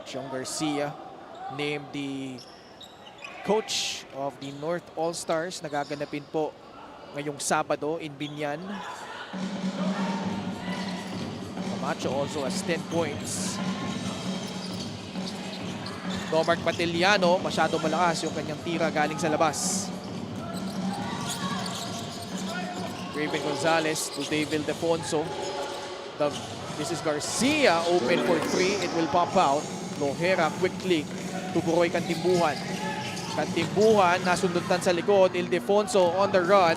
John Garcia named the coach of the North All-Stars. Nagaganapin po ngayong Sabado in Binyan. Camacho also has 10 points. Domark Matiliano, masyado malakas yung kanyang tira galing sa labas. Raven Gonzalez to David Defonso. This is Garcia, open for 3. It will pop out. Lohera quickly to Puroy Kantimbuhan. Kantimbuhan, nasundutan sa likod. Ildefonso on the run.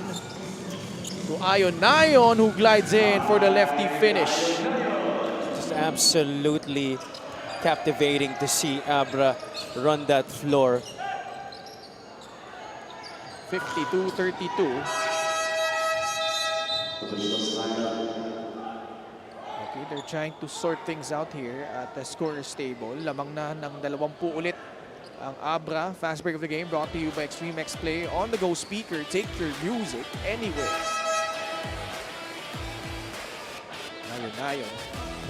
To Ayon, who glides in for the lefty finish. Just absolutely captivating to see Abra run that floor. 52-32. Okay, they're trying to sort things out here at the scorer's table. Lamang na ng 20 ulit ang Abra. Fast break of the game brought to you by Extreme X Play. On the go speaker, take your music anywhere. Ayon,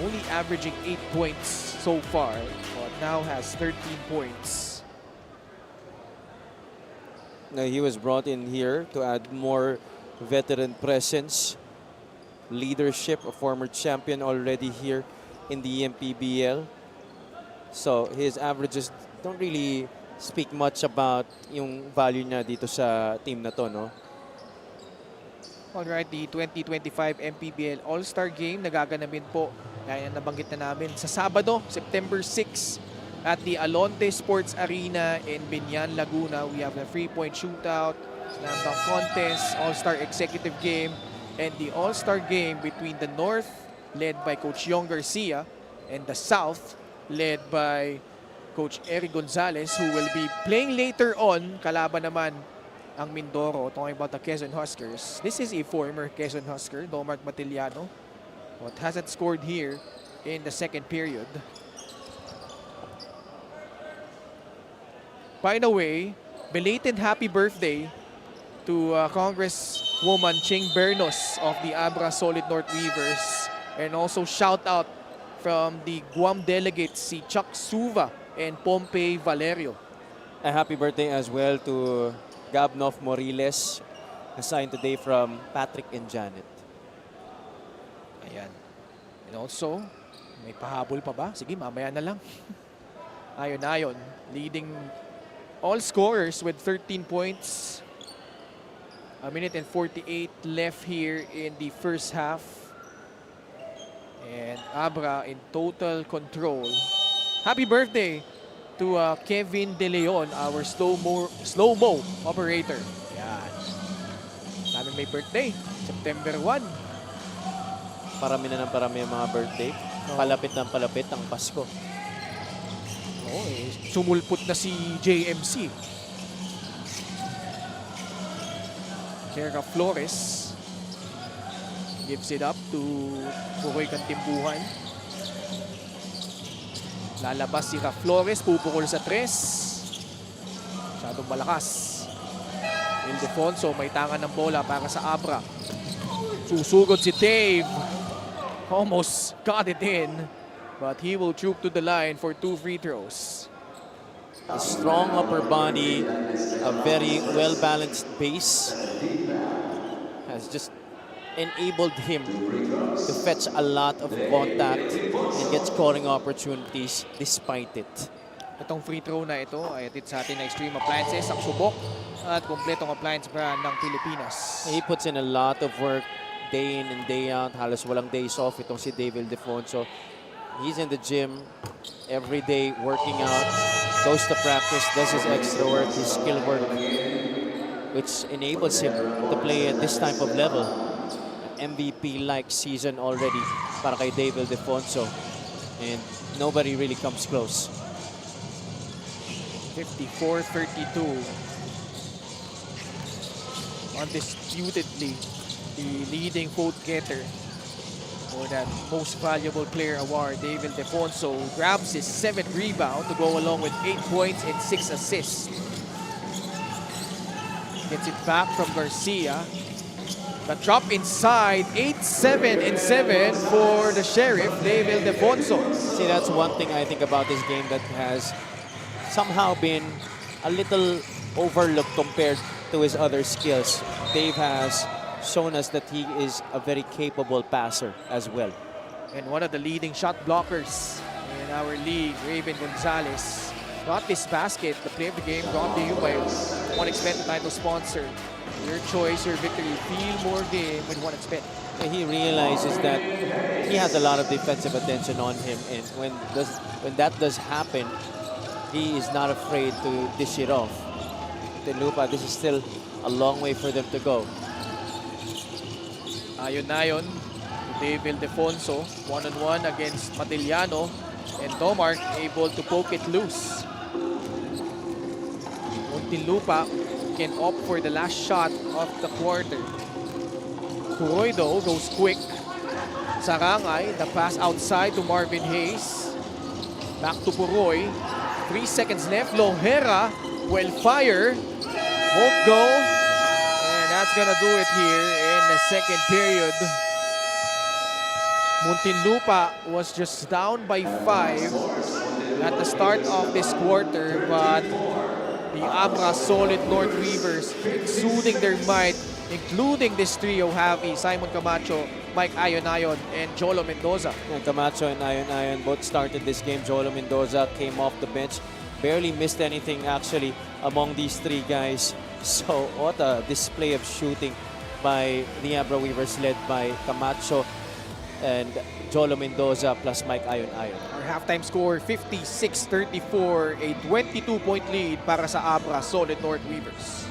only averaging 8 points so far, but now has 13 points. Now he was brought in here to add more veteran presence, leadership, a former champion already here in the MPBL. So his averages don't really speak much about yung value niya dito sa team na to, no? Alright, the 2025 MPBL All-Star Game nagaganapin po, gaya na nabanggit na namin, sa Sabado, September 6 at the Alonte Sports Arena in Binyan, Laguna. We have the 3-point shootout, slam dunk contest, All-Star Executive Game, and the All-Star Game between the North, led by Coach Yong Garcia, and the South, led by Coach Eric Gonzalez, who will be playing later on. Kalaban naman ang Mindoro, talking about the Quezon Huskers. This is a former Quezon Husker, Domark Matiliano, but hasn't scored here in the second period. By the way, belated happy birthday to Congresswoman Ching Bernos of the Abra Solid North Weavers, and also shout out from the Guam delegates, si Chuck Suva and Pompey Valerio. A happy birthday as well to Gabnoff Moriles, assigned today from Patrick and Janet. Ayan. And also, may pahabol pa ba? Sige, mamaya na lang. Ayon, leading all scorers with 13 points. A minute and 48 left here in the first half. And Abra in total control. Happy birthday to Kevin De Leon, our slow-mo operator. Yan. Namin may birthday, September 1. Parami na ng parami ang mga birthday. Palapit ng palapit ang Pasko. Oh, sumulpot na si JMC. Kera Flores gives it up to Puroy Kantimbuhan. Lalabas si Flores, pupukol sa 3. Masyadong malakas. Ildefonso may tangan ng bola para sa Abra. Susugod si Dave. Almost got it in, but he will troop to the line for 2 free throws. A strong upper body, a very well-balanced base has just enabled him to fetch a lot of contact and get scoring opportunities despite it. Itong free throw na ito ay atid sa atin na Extreme Appliances, ang subok at kompletong appliance brand ng Pilipinas. He puts in a lot of work day in and day out. Halos walang days off itong si David Defonso. He's in the gym every day working out, goes to practice, does his extra work, his skill work, which enables him to play at this type of level. MVP-like season already para kay David Defonso, and nobody really comes close. 54-32. Undisputedly the leading vote getter for that most valuable player award. David Defonso grabs his 7th rebound to go along with 8 points and 6 assists. Gets it back from Garcia. The drop inside, 8-7 and 7 for the Sheriff, David Defonso. See, that's one thing I think about this game that has somehow been a little overlooked compared to his other skills. Dave has shown us that he is a very capable passer as well. And one of the leading shot blockers in our league, Raven Gonzalez, got this basket, the play of the game, brought to you by OneXBet, the title sponsor. Your choice, your victory. Feel more game with OneXBet. He realizes that he has a lot of defensive attention on him, and when that does happen, he is not afraid to dish it off. Muntinlupa, this is still a long way for them to go. Ayon, David Defonso, one-on-one against Matiliano, and Domark able to poke it loose. Muntinlupa can opt for the last shot of the quarter. Puroy goes quick. Sarangay, the pass outside to Marvin Hayes. Back to Puroy. 3 seconds left. Lohera will fire. Won't go. And that's gonna do it here in the second period. Muntinlupa was just down by 5 at the start of this quarter, but the Abra solid North Weavers exuding their might, including this trio heavy, Simon Camacho, Mike Ayon, and Jolo Mendoza. And Camacho and Ayon both started this game. Jolo Mendoza came off the bench, barely missed anything actually among these 3 guys. So what a display of shooting by the Abra Weavers led by Camacho and Jolo Mendoza plus Mike Ayon. Our halftime score, 56-34, a 22-point lead para sa Abra solid North Weavers.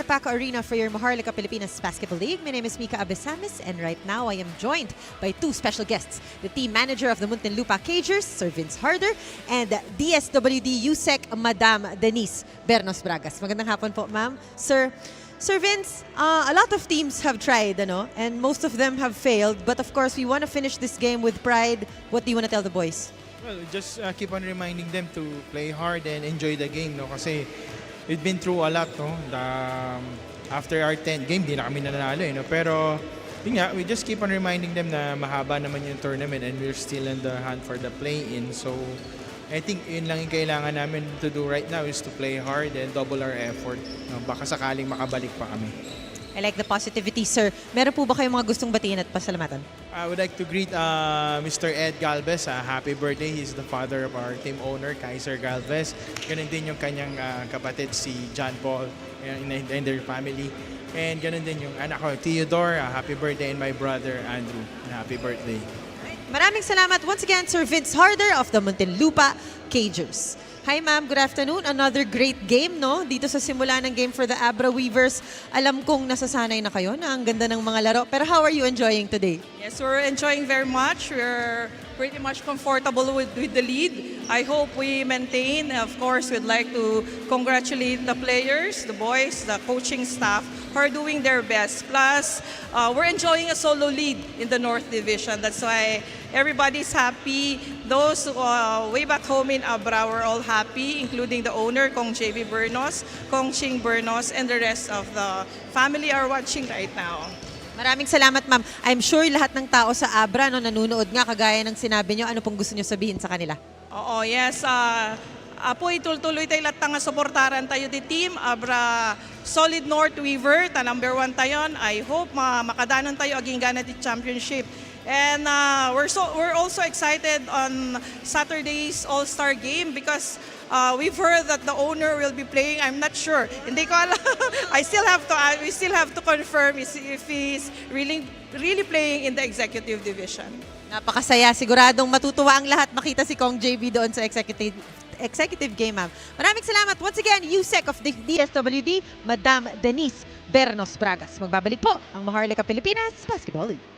Paco Arena for your Maharlika Pilipinas Basketball League. My name is Mika Abesamis, and right now I am joined by 2 special guests. The team manager of the Muntinlupa Cagers, Sir Vince Harder, and DSWD USEC Madam Denise Bernos Bragas. Magandang hapon po, ma'am. Sir Vince, a lot of teams have tried, and most of them have failed. But of course, we want to finish this game with pride. What do you want to tell the boys? Well, just keep on reminding them to play hard and enjoy the game, no? Kasi we've been through a lot, no? After our 10th game, di na kami nanalo, no? Pero yun nga, we just keep on reminding them na mahaba naman yung tournament and we're still in the hunt for the play-in. So I think yun lang yung kailangan namin to do right now is to play hard and double our effort. No? Baka sakaling makabalik pa kami. I like the positivity, sir. Meron po ba kayong mga gustong batiin at pasalamatan? I would like to greet Mr. Ed Galvez. Happy birthday. He's the father of our team owner, Kaiser Galvez. Ganun din yung kanyang kapatid, si John Paul, and their family. And ganun din yung anak ko, Theodore. Happy birthday, and my brother, Andrew. Happy birthday. Maraming salamat once again, Sir Vince Harder of the Muntinlupa Cagers. Hi ma'am, good afternoon. Another great game, no? Dito sa simula ng game for the Abra Weavers. Alam kong nasasanay na kayo na ang ganda ng mga laro. Pero how are you enjoying today? Yes, we're enjoying very much. We're pretty much comfortable with the lead. I hope we maintain. Of course, we'd like to congratulate the players, the boys, the coaching staff who are doing their best. Plus, we're enjoying a solo lead in the North Division. That's why everybody's happy. Those way back home in Abra were all happy, including the owner, Kong JB Bernos, Kong Ching Bernos, and the rest of the family are watching right now. Maraming salamat ma'am. I'm sure lahat ng tao sa Abra no, nanunood nga kagaya ng sinabi nyo. Ano pong gusto nyo sabihin sa kanila? Oo, yes. Apoy tultuloy tayo lahat nga suportaran tayo di team. Abra Solid North Weaver, ta number 1 tayon. I hope makadanon tayo aging gana di championship. And we're also excited on Saturday's All-Star game because we've heard that the owner will be playing. I'm not sure. Hindi ko alam. We still have to confirm if he's really playing in the executive division. Napakasaya. Siguradong matutuwa ang lahat makita si Kong JB doon sa executive game, ma'am. Maraming salamat. Once again, USEC of the DSWD, Madam Denise Bernos Bragas. Magbabalik po ang Maharlika Pilipinas Basketball League.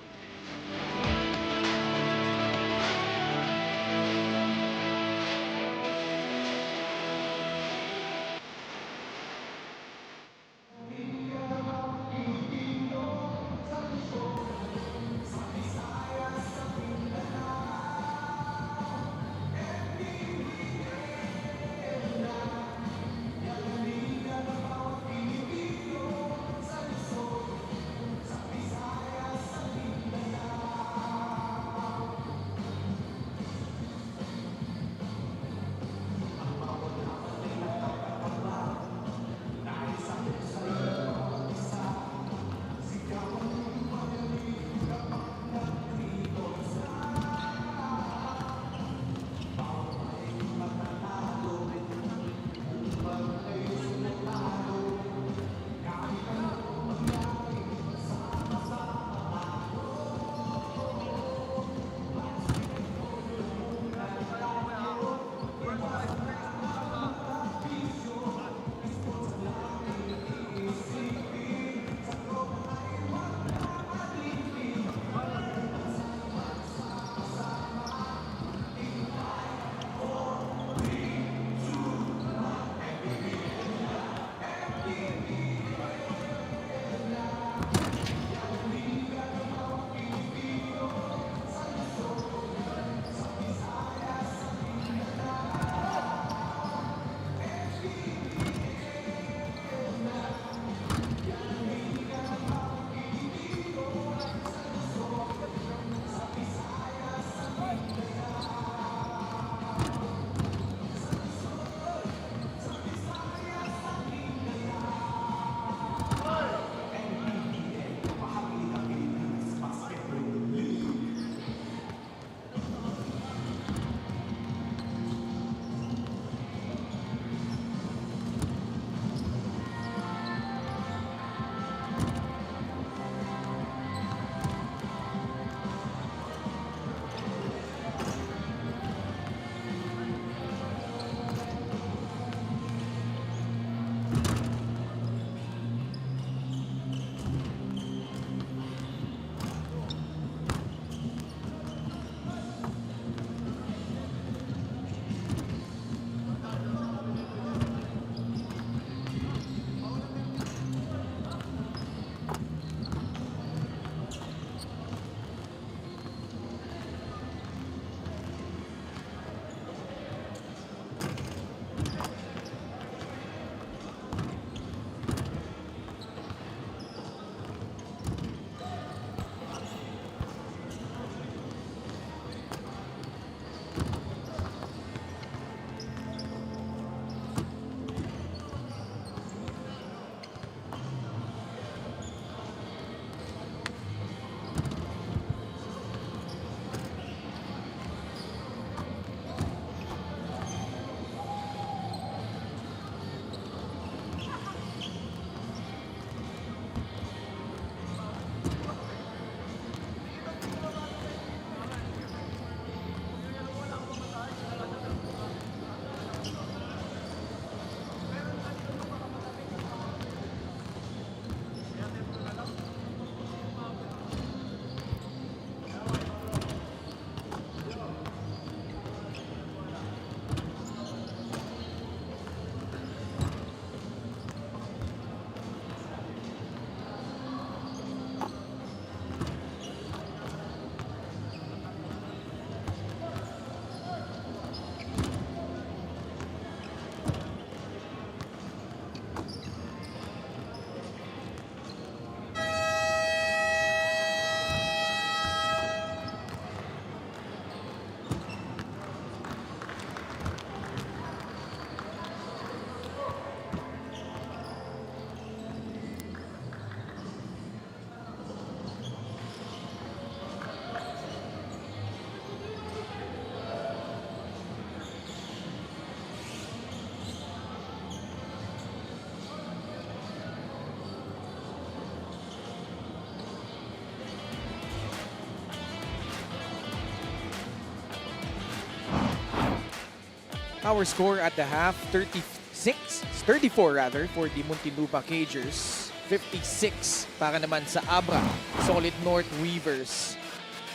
Our score at the half, 34 rather, for the Muntinlupa Cagers. 56 para naman sa Abra, Solid North Weavers.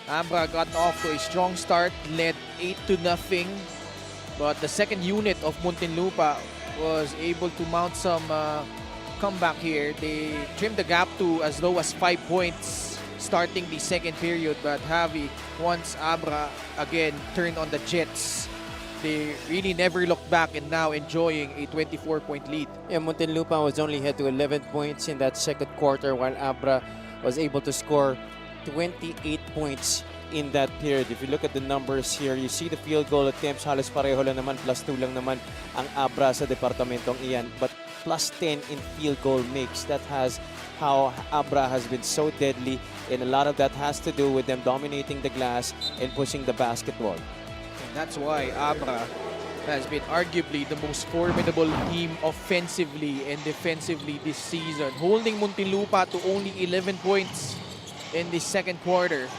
Abra got off to a strong start, led 8-0. But the second unit of Muntinlupa was able to mount some comeback here. They trimmed the gap to as low as 5 points starting the second period. But Javi, once Abra again turned on the Jets, they really never looked back and now enjoying a 24-point lead. Yeah, Muntinlupa was only held to 11 points in that second quarter while Abra was able to score 28 points in that period. If you look at the numbers here, you see the field goal attempts, halos pareho lang naman, +2 lang naman ang Abra sa departamentong iyan. But +10 in field goal makes. That has how Abra has been so deadly, and a lot of that has to do with them dominating the glass and pushing the basketball. And that's why Abra has been arguably the most formidable team offensively and defensively this season, holding Muntinlupa to only 11 points in the second quarter.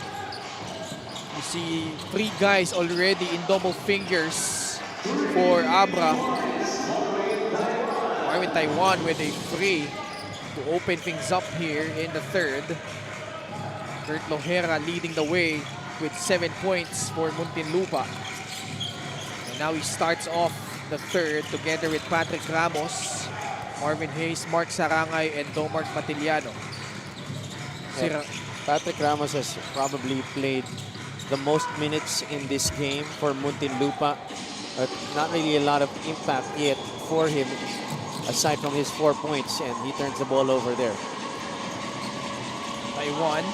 You see 3 guys already in double fingers for Abra. Marvin Taiwan with a free to open things up here in the third. Kurt Lohera leading the way with 7 points for Muntinlupa. And now he starts off the third together with Patrick Ramos, Marvin Hayes, Mark Sarangay, and Domark Matiliano. Patrick Ramos has probably played the most minutes in this game for Muntinlupa, but not really a lot of impact yet for him aside from his 4 points, and he turns the ball over there. Taiwan.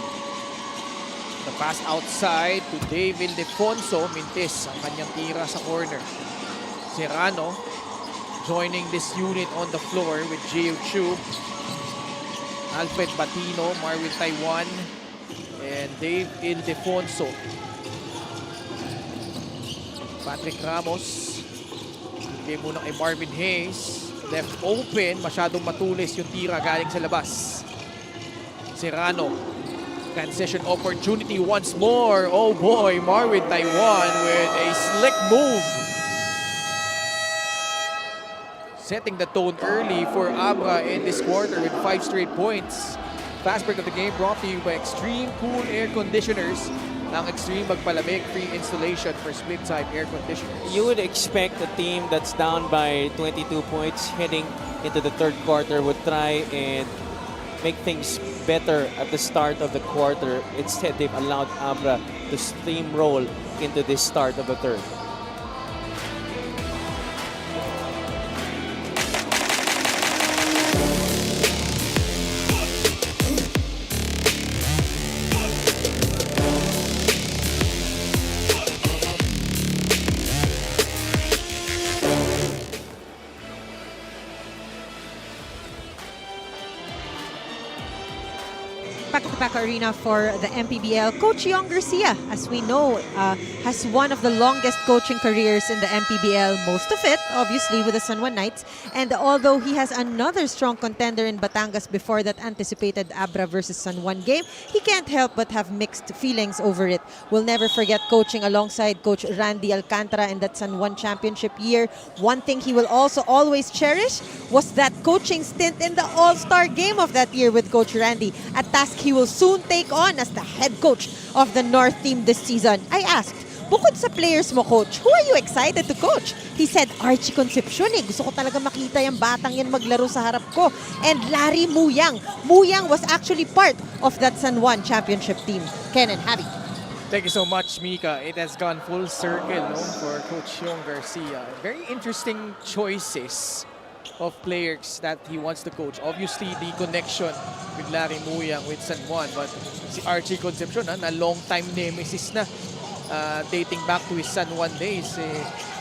The pass outside to Dave Ildefonso. Mintis ang kanyang tira sa corner. Serrano joining this unit on the floor with Gio Chu, Alfred Batino, Marvin Taiwan, and Dave Ildefonso. Patrick Ramos. Bigay muna kay Marvin Hayes. Left open. Masyadong matulis yung tira galing sa labas. Serrano. Transition opportunity once more. Oh boy, Marvin Taiwan with a slick move. Setting the tone early for Abra in this quarter with 5 straight points. Fast break of the game brought to you by Extreme Cool Air Conditioners. Ang Extreme magpalamig, free installation for split-side air conditioners. You would expect a team that's down by 22 points heading into the third quarter would try and make things better at the start of the quarter. Instead, they've allowed Abra to steamroll into this start of the third. Back arena for the MPBL. Coach Yong Garcia, as we know, has one of the longest coaching careers in the MPBL. Most of it, obviously, with the San Juan Knights. And although he has another strong contender in Batangas before that anticipated Abra versus San Juan game, he can't help but have mixed feelings over it. We'll never forget coaching alongside Coach Randy Alcantara in that San Juan championship year. One thing he will also always cherish was that coaching stint in the All-Star game of that year with Coach Randy, a task he will soon take on as the head coach of the North team this season. I asked, bukod sa players mo, Coach, who are you excited to coach? He said, Archie Concepcion eh. Gusto ko talaga makita yung batang yan maglaro sa harap ko. And Larry Muyang. Muyang was actually part of that San Juan championship team. Ken and Javi. Thank you so much, Mika. It has gone full circle, no, for Coach Yong Garcia. Very interesting choices of players that he wants to coach. Obviously, the connection with Larry Muyang with San Juan, but si Archie Concepcion, na long-time nemesis na, dating back to his San Juan days,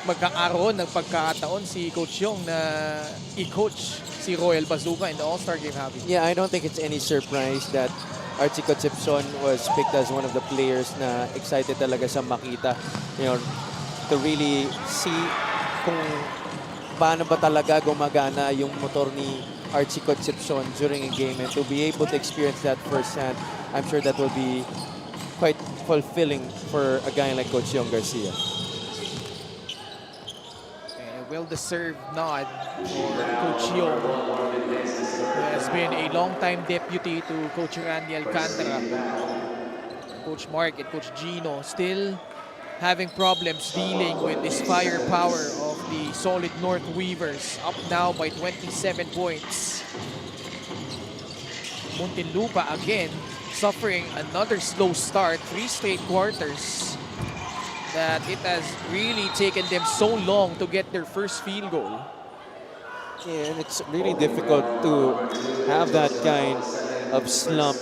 magkakaroon ng pagkakataon si Coach Yong na i-coach si Royal Bazooka in the All-Star game, Javi. Yeah, I don't think it's any surprise that Archie Concepcion was picked as one of the players na excited talaga sa makita, to really see kung paano ba talaga gumagana yung motor ni Archie Concepcion during a game, and to be able to experience that firsthand, I'm sure that will be quite fulfilling for a guy like Coach Yong Garcia. And well-deserved nod for Coach Yo, who has been a long-time deputy to Coach Randy Alcantara. Coach Mark and Coach Gino still having problems dealing with this firepower of the solid North Weavers, up now by 27 points. Muntinlupa again suffering another slow start, 3 straight quarters, that it has really taken them so long to get their first field goal. Yeah, and it's really difficult to have that kind of slump,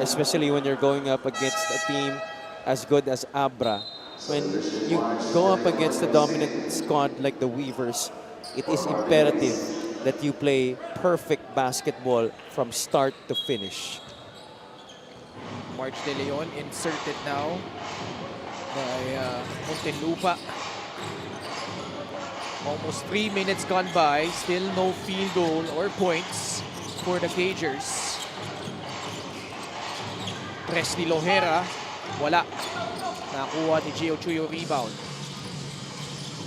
especially when you're going up against a team as good as Abra. When you go up against a dominant squad like the Weavers, it is imperative that you play perfect basketball from start to finish. March De Leon inserted now by Muntinlupa. Almost 3 minutes gone by, still no field goal or points for the Cagers. Presley Lohera, wala. Nakuha ni Gio Chuyo rebound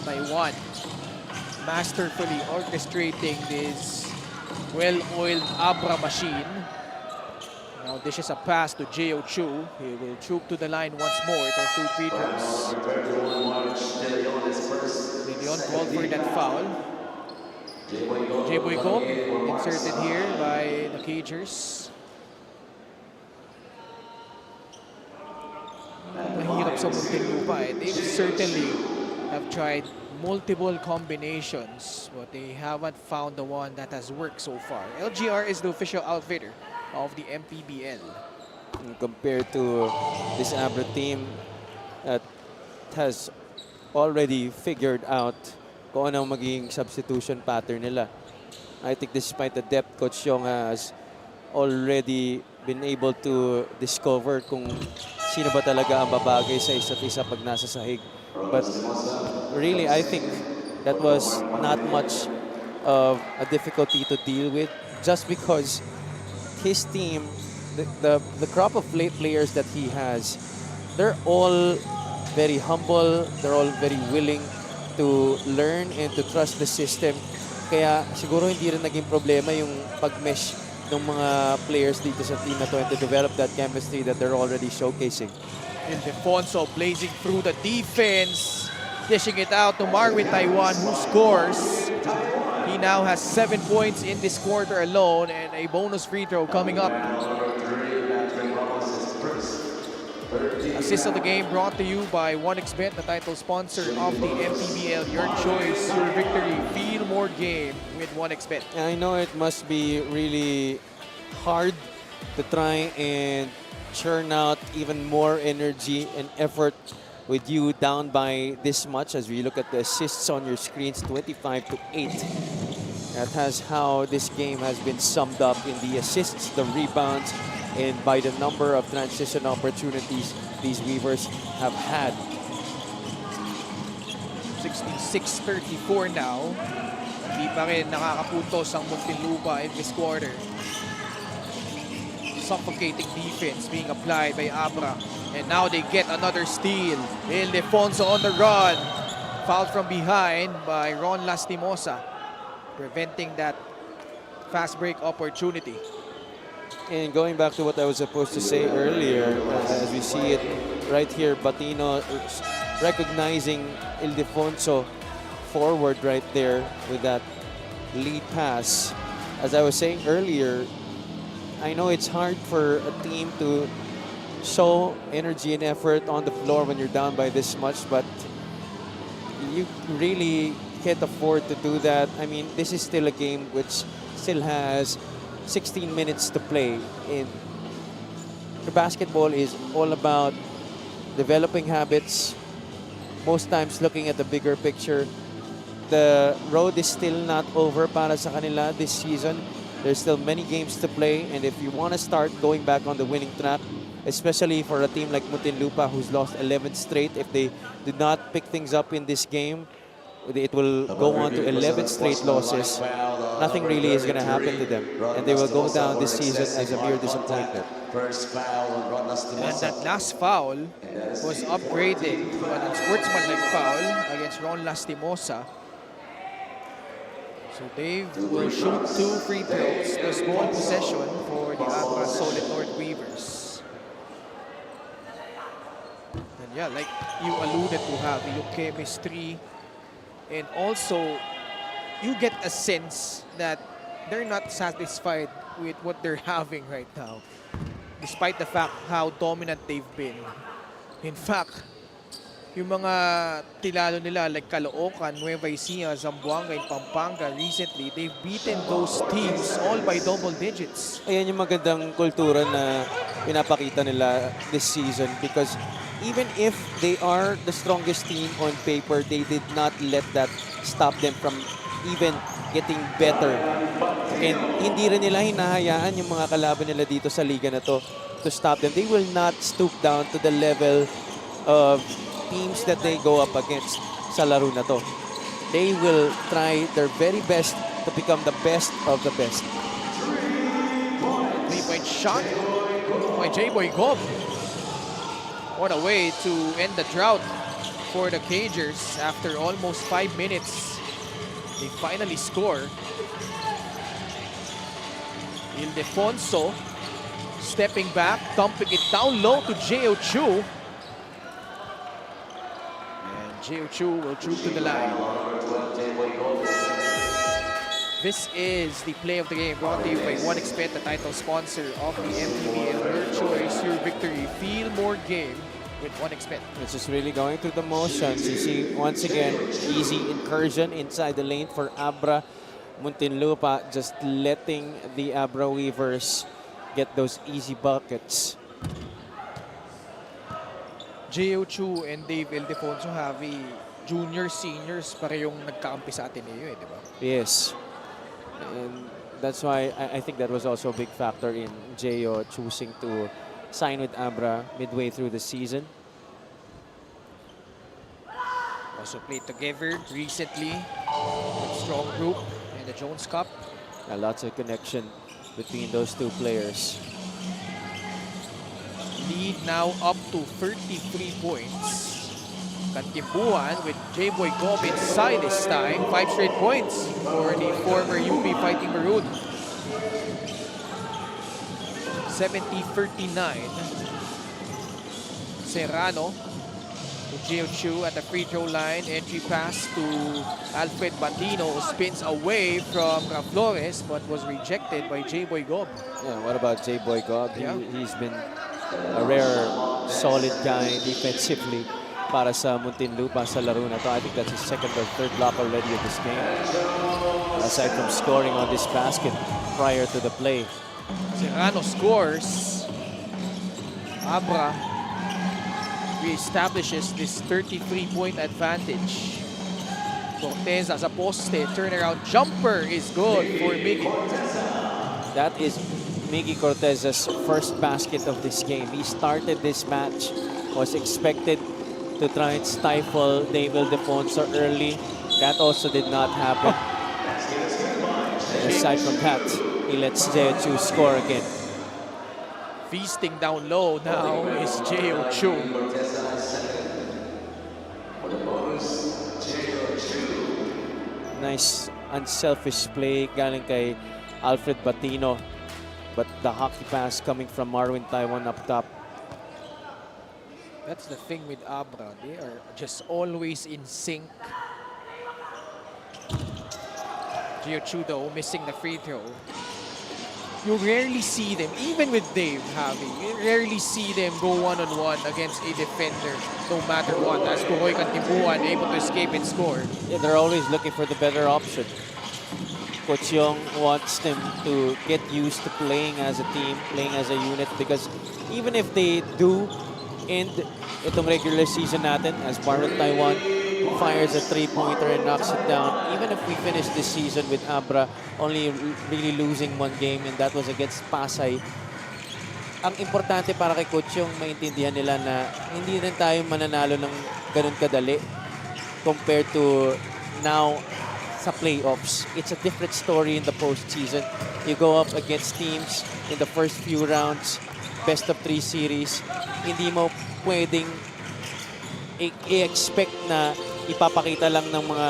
by 1. Masterfully orchestrating this well-oiled Abra machine. Now dishes a pass to Gio Chu. He will troop to the line once more for 2 free throws. Leon called for that foul. J-Boy Gom inserted here by the Cagers. Mahirap sa Muntinlupa. They certainly have tried multiple combinations, but they haven't found the one that has worked so far. LGR is the official outfitter of the MPBL. Compared to this Abra team that has already figured out kung ano magiging substitution pattern nila. I think despite the depth, Coach Yong has already been able to discover kung sino ba talaga ang babagay sa isa't isa pag nasa sahig. But really, I think that was not much of a difficulty to deal with, just because his team, the crop of players that he has, they're all very humble, they're all very willing to learn and to trust the system. Kaya siguro hindi rin naging problema yung pag-mesh ng mga players dito sa team na to and to develop that chemistry that they're already showcasing. Ildefonso blazing through the defense, dishing it out to Marvin Taiwan, who scores. He now has 7 points in this quarter alone and a bonus free throw coming up. Assist of the game brought to you by 1xBet, the title sponsor of the MPBL. Your choice, your victory. Feel more game with 1xBet. I know it must be really hard to try and churn out even more energy and effort with you down by this much. As we look at the assists on your screens, 25-8. That has how this game has been summed up in the assists, the rebounds, and by the number of transition opportunities these Weavers have had. 66-34 now. Hindi pa rin nakakapuntos ang Muntinlupa in this quarter. Suffocating defense being applied by Abra. And now they get another steal. Ildefonso on the run. Fouled from behind by Ron Lastimosa, preventing that fast break opportunity. And going back to what I was supposed to say earlier, as we see it right here, Batino recognizing Ildefonso forward right there with that lead pass. As I was saying earlier, I know it's hard for a team to show energy and effort on the floor when you're down by this much, but you really can't afford to do that. I mean, this is still a game which still has 16 minutes to play. And the basketball is all about developing habits, most times looking at the bigger picture. The road is still not over para sa kanila this season. There's still many games to play, and if you want to start going back on the winning track, especially for a team like Muntinlupa who's lost 11 straight, if they did not pick things up in this game, it will go on to 11 straight losses. Nothing really is going to happen to them, and they will go down this season as a mere disappointment. And that last foul was upgraded to an unsportsmanlike foul against Ron Lastimosa. So Dave will shoot 2 free throws plus ball possession for the Abra Solid North Weavers. And yeah, like you alluded to, Javi, yung chemistry, and also you get a sense that they're not satisfied with what they're having right now, despite the fact how dominant they've been. In fact, yung mga tilalo nila like Caloocan, Nueva Ecija, Zamboanga, and Pampanga recently, they've beaten those teams all by double digits. Ayan yung magandang kultura na pinapakita nila this season, because even if they are the strongest team on paper, they did not let that stop them from even getting better. And hindi rin nila hinahayaan yung mga kalaban nila dito sa liga na to stop them. They will not stoop down to the level of teams that they go up against sa laro na to. They will try their very best to become the best of the best. 3-point shot by J-Boy Gob. What a way to end the drought for the Cagers after almost 5 minutes. They finally score. Ildefonso stepping back, dumping it down low to J.O. Chu. And J.O. Chu will troop to the line. This is the play of the game brought to you by 1xBet, the title sponsor of the MPBL. Your choice, your victory. Feel more game with 1xBet. It's just really going through the motions. You see, once again, easy incursion inside the lane for Abra. Muntinlupa just letting the Abra Weavers get those easy buckets. J.O. Chu and Dave Ildefonso, Javi, juniors, seniors, parehong nagkakampi sa Ateneo, di ba? Yes. And that's why I think that was also a big factor in J.O. choosing to sign with Abra midway through the season. Also played together recently with strong group in the Jones Cup. Lots of connection between those two players. Lead now up to 33 points. Kantimpuan with J-Boy Gob inside this time. 5 straight points for the former UP Fighting Maroon. 70-39. Serrano to J.O. Chu at the free throw line. Entry pass to Alfred Bandino, who spins away from Flores but was rejected by J-Boy Gob. Yeah, what about J-Boy Gob? Yeah. He's been a rare, solid guy defensively para sa Muntinlupa sa laro na to. I think that's his second or third block already of this game. Aside from scoring on this basket prior to the play. Serrano scores. Abra reestablishes this 33-point advantage. Cortez as a poste, turnaround jumper is good for Miggy. That is Miggy Cortez's first basket of this game. He started this match, was expected to try and stifle Dave Ildefonso early. That also did not happen. And aside from that, he lets J.O. Chu score again. Feasting down low now is J.O. Chu. Nice unselfish play galing kay Alfred Batino. But the hockey pass coming from Marwin Taiwan up top. That's the thing with Abra. They are just always in sync. J.O. Chu though missing the free throw. You rarely see them, even with Dave, Javi, you rarely see them go one-on-one against a defender, no matter what. As Kuroy Kantimpuan able to escape and score. Yeah, they're always looking for the better option. Coach Yong wants them to get used to playing as a team, playing as a unit, because even if they do end itong regular season natin, as Marlon Taiwan fires a three-pointer and knocks it down, even if we finish this season with Abra only really losing one game, and that was against Pasay, ang importante para kay Coach Yong maintindihan nila na hindi rin tayo mananalo ng ganun kadali compared to now sa playoffs. It's a different story in the postseason. You go up against teams in the first few rounds, best of 3 series. Hindi mo pwedeng i-expect na ipapakita lang ng mga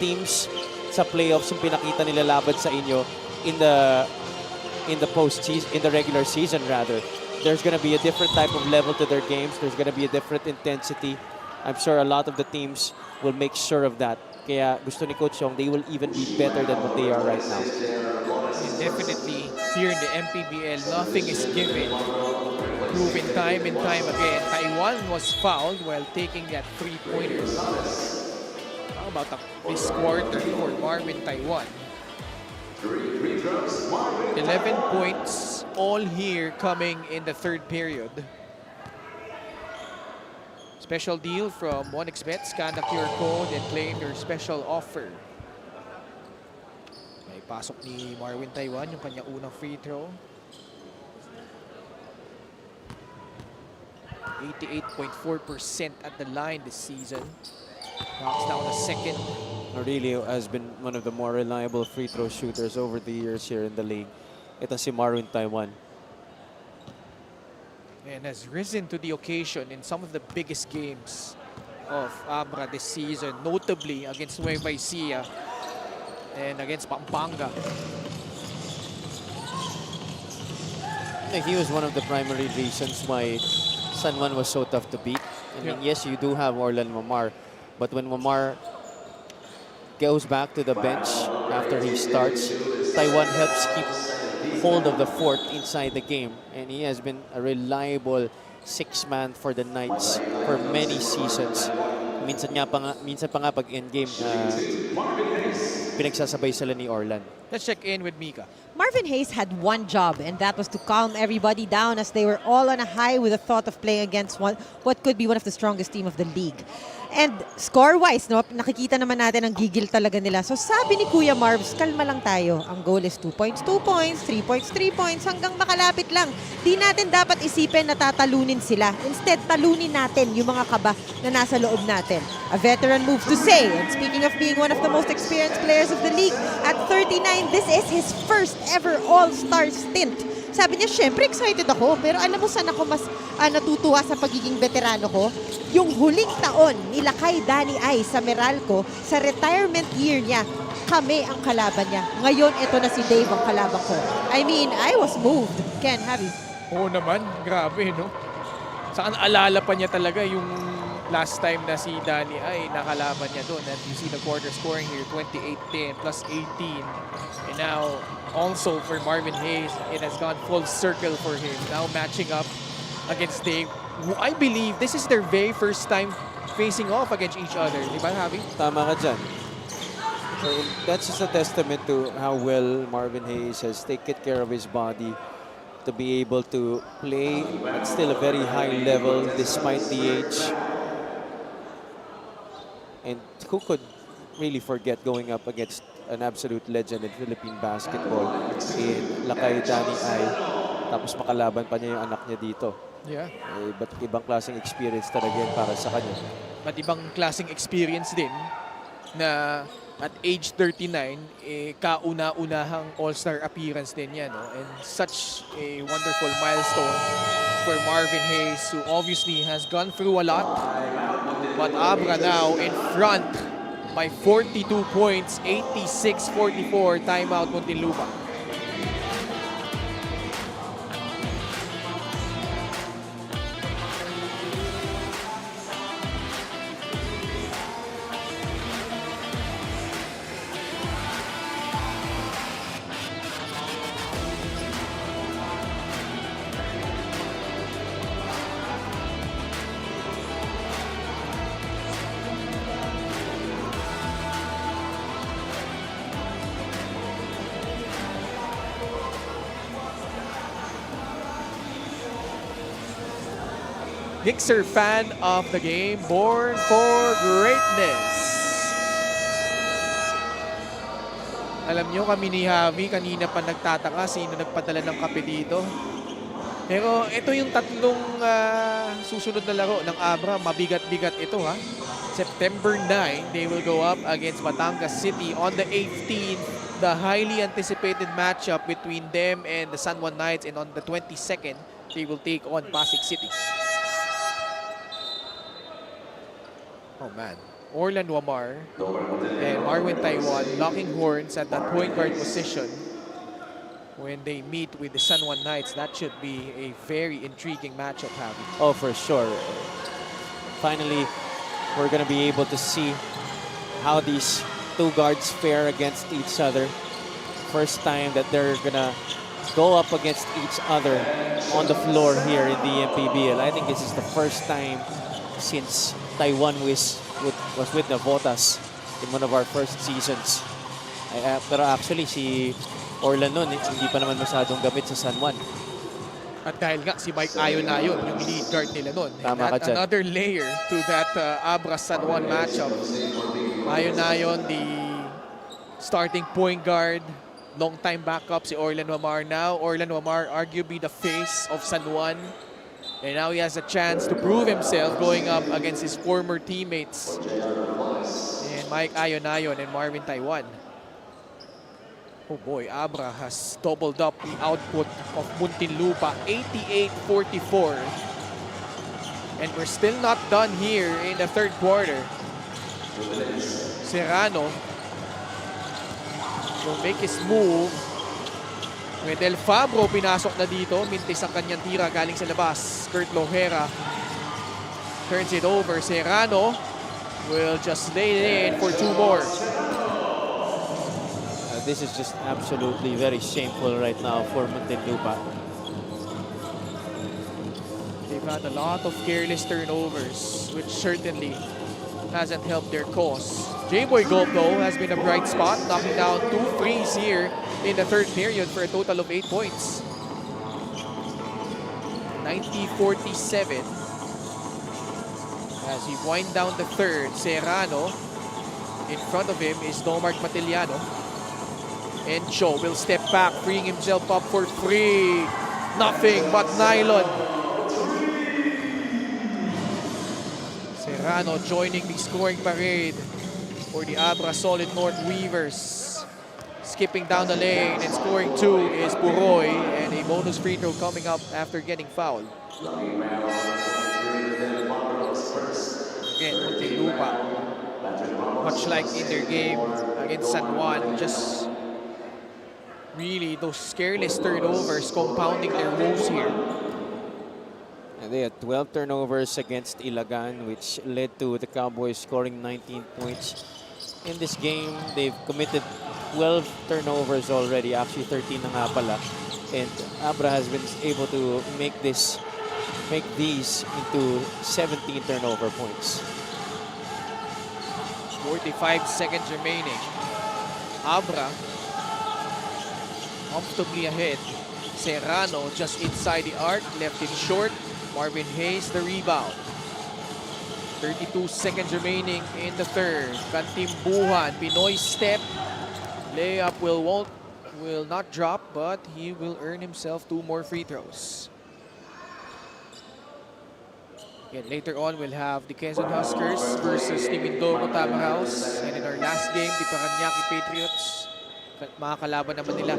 teams sa playoffs yung pinakita nila laban sa inyo in the postseason, in the regular season rather. There's gonna be a different type of level to their games. There's gonna be a different intensity. I'm sure a lot of the teams will make sure of that. Kaya gusto ni Coach Yong, they will even be better than what they are right now. And definitely, here in the MPBL, nothing is given. Proven time and time again. Taiwan was fouled while taking that three-pointer. How about this quarter for Marvin Taiwan? 11 points, all here coming in the third period. Special deal from 1xBet. Scan the QR code and claim your special offer. May pasok ni Marvin Taiwan yung kanyang unang free throw. 88.4% at the line this season. Knocks down a second. Really has been one of the more reliable free throw shooters over the years here in the league. Ito si Marvin Taiwan. And has risen to the occasion in some of the biggest games of Abra this season, notably against Nueva Ecija and against Pampanga. He was one of the primary reasons why San Juan was so tough to beat. I mean, yes, you do have Orlan Mamar, but when Mamar goes back to the bench after he starts, Taiwan helps keep hold of the fort inside the game, and he has been a reliable six-man for the Knights for many seasons. Minsan pa nga pag in-game, pinagsasabay sila ni Orlan. Let's check in with Mika. Marvin Hayes had one job, and that was to calm everybody down as they were all on a high with the thought of playing against what could be one of the strongest team of the league. And score-wise, no, nakikita naman natin ang gigil talaga nila. So sabi ni Kuya Marvs, kalma lang tayo. Ang goal is 2 points, 2 points, 3 points, 3 points, hanggang makalapit lang. Di natin dapat isipin na tatalunin sila. Instead, talunin natin yung mga kaba na nasa loob natin. A veteran move to say. And speaking of being one of the most experienced players of the league, at 39, this is his first ever All-Star stint. Sabi niya, syempre excited ako, pero alam mo saan ako mas natutuwa sa pagiging veterano ko? Yung huling taon nila kay Danny Ay sa Meralco, sa retirement year niya, kami ang kalaban niya. Ngayon, ito na si Dave ang kalaban ko. I mean, I was moved. Ken, Javi. Oo naman, grabe, no? Saan alala pa niya talaga yung last time na si Danny ay nakalaban niya doon. And you see the quarter scoring here, 28-10 plus 18. And now, also for Marvin Hayes, it has gone full circle for him. Now matching up against Dave, who I believe this is their very first time facing off against each other. Di ba, Javi? Tama ka dyan. So that's just a testament to how well Marvin Hayes has taken care of his body to be able to play at still a very high level despite the age. And who could really forget going up against an absolute legend in Philippine basketball in Lakay Danny Ay, tapos makalaban pa niya yung anak niya dito. Yeah. But ibang klaseng experience talaga yan para sa kanya. But ibang klaseng experience din na at age 39, kauna-unahang all-star appearance din yan. No? And such a wonderful milestone for Marvin Hayes, who obviously has gone through a lot. But Abra now in front by 42 points, 86-44, timeout Muntinlupa. Gixer fan of the game, born for greatness. Alam nyo, kami ni Javi kanina pa nagtataka sino nagpadala ng kape dito. Pero ito yung tatlong susunod na laro ng Abra. Mabigat-bigat ito, ha. September 9, they will go up against Batangas City. On the 18th, the highly anticipated matchup between them and the San Juan Knights. And on the 22nd, they will take on Pasig City. Oh man, Orlan Wamar and Marwin Taiwan locking horns at that point guard position when they meet with the San Juan Knights. That should be a very intriguing matchup, Javi. Oh, for sure. Finally, we're going to be able to see how these two guards fare against each other. First time that they're going to go up against each other on the floor here in the MPBL. I think this is the first time since Taiwan was with Navotas in one of our first seasons. Pero actually, si Orlan nun, hindi pa naman masyadong gamit sa San Juan. At dahil nga si Mike Ayonayon, yung lead guard nila nun. Tama ka dyan. Another layer to that Abra San Juan matchup. Ayonayon, the starting point guard, long-time backup si Orlan Wamar now. Orlan Wamar arguably the face of San Juan. And now he has a chance to prove himself going up against his former teammates. And Mike Ayonayon and Marvin Taiwan. Oh boy, Abra has doubled up the output of Muntinlupa, 88-44. And we're still not done here in the third quarter. Serrano will make his move. Medel Fabro pinasok na dito. Mintis ang kanyang tira galing sa labas. Kurt Lohera turns it over. Serrano will just lay it in for two more. This is just absolutely very shameful right now for Muntinlupa. They've had a lot of careless turnovers, which certainly hasn't helped their cause. J-Boy Gulp, though, has been a bright spot, knocking down 2 threes here in the third period for a total of 8 points. 90-47. As he wind down the third, Serrano. In front of him is Domart Matiliano. And Joe will step back, freeing himself up for three. Nothing but nylon. Serrano joining the scoring parade for the Abra Solid North Weavers. Skipping down the lane and scoring two is Puroy, and a bonus free throw coming up after getting fouled. Again, Muntinlupa, much like in their game against San Juan, just really those careless turnovers compounding their woes here. And they had 12 turnovers against Ilagan, which led to the Cowboys scoring 19 points. In this game, they've committed 12 turnovers already, actually 13 na nga pala. And Abra has been able to make these into 17 turnover points. 45 seconds remaining. Abra comfortably ahead. Serrano just inside the arc, left it short. Marvin Hayes the rebound. 32 seconds remaining in the third. Kantimbuhan, Pinoy step. Layup will not drop, but he will earn himself 2 more free throws. Again, later on, we'll have the Quezon Huskers versus Team Mindoro Tabahaus. And in our last game, the Paranaque Patriots. Makakalaban naman nila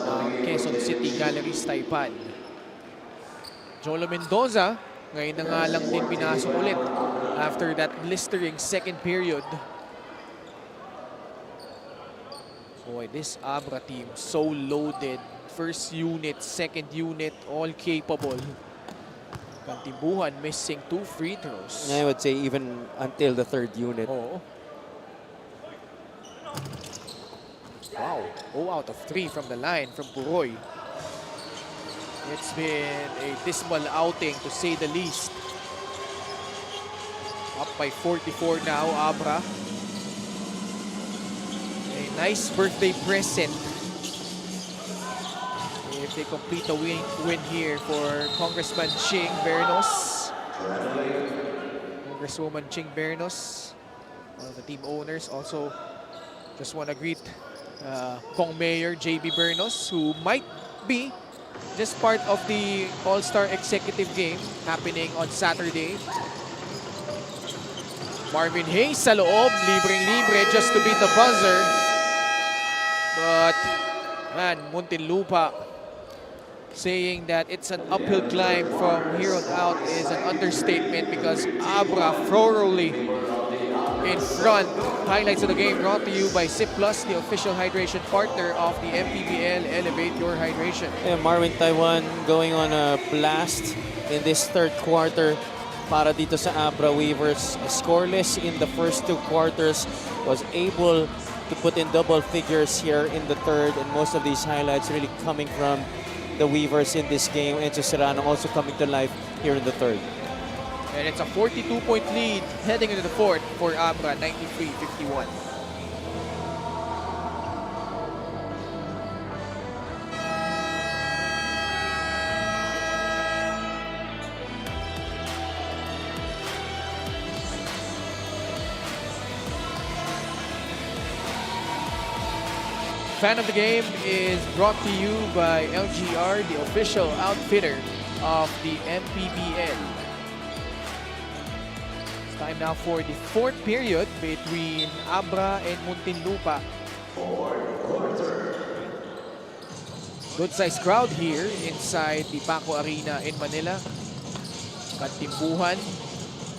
ang Quezon City Galleries Taipan. Jolo Mendoza, ngayon na nga lang din pinasok ulit after that blistering second period. Boy, this Abra team so loaded. First unit, second unit, all capable. Kantimbuhan missing 2 free throws. I would say even until the third unit. Oo. Wow, 0 out of 3 from the line from Puroy. It's been a dismal outing to say the least. Up by 44 now, Abra. A nice birthday present if they complete the win here for Congressman Ching Bernos. Congresswoman Ching Bernos, one of the team owners. Also, just want to greet Kong Mayor JB Bernos, who might be just part of the All-Star Executive Game happening on Saturday. Marvin Hayes sa loob, libreng-libre just to beat the buzzer. But, man, Muntinlupa saying that it's an uphill climb from here on out is an understatement because Abra thoroughly in front. Highlights of the game brought to you by Sip Plus, the official hydration partner of the MPBL. Elevate your hydration. Yeah, Marvin Taiwan going on a blast in this third quarter para dito sa Abra Weavers. Scoreless in the first two quarters, was able to put in double figures here in the third, and most of these highlights really coming from the Weavers in this game. Enzo Serrano also coming to life here in the third. And it's a 42-point lead heading into the fourth for Abra, 93-51. Fan of the game is brought to you by LGR, the official outfitter of the MPBL. It's time now for the fourth period between Abra and Muntinlupa. Good sized crowd here inside the Paco Arena in Manila. Kantimbuhan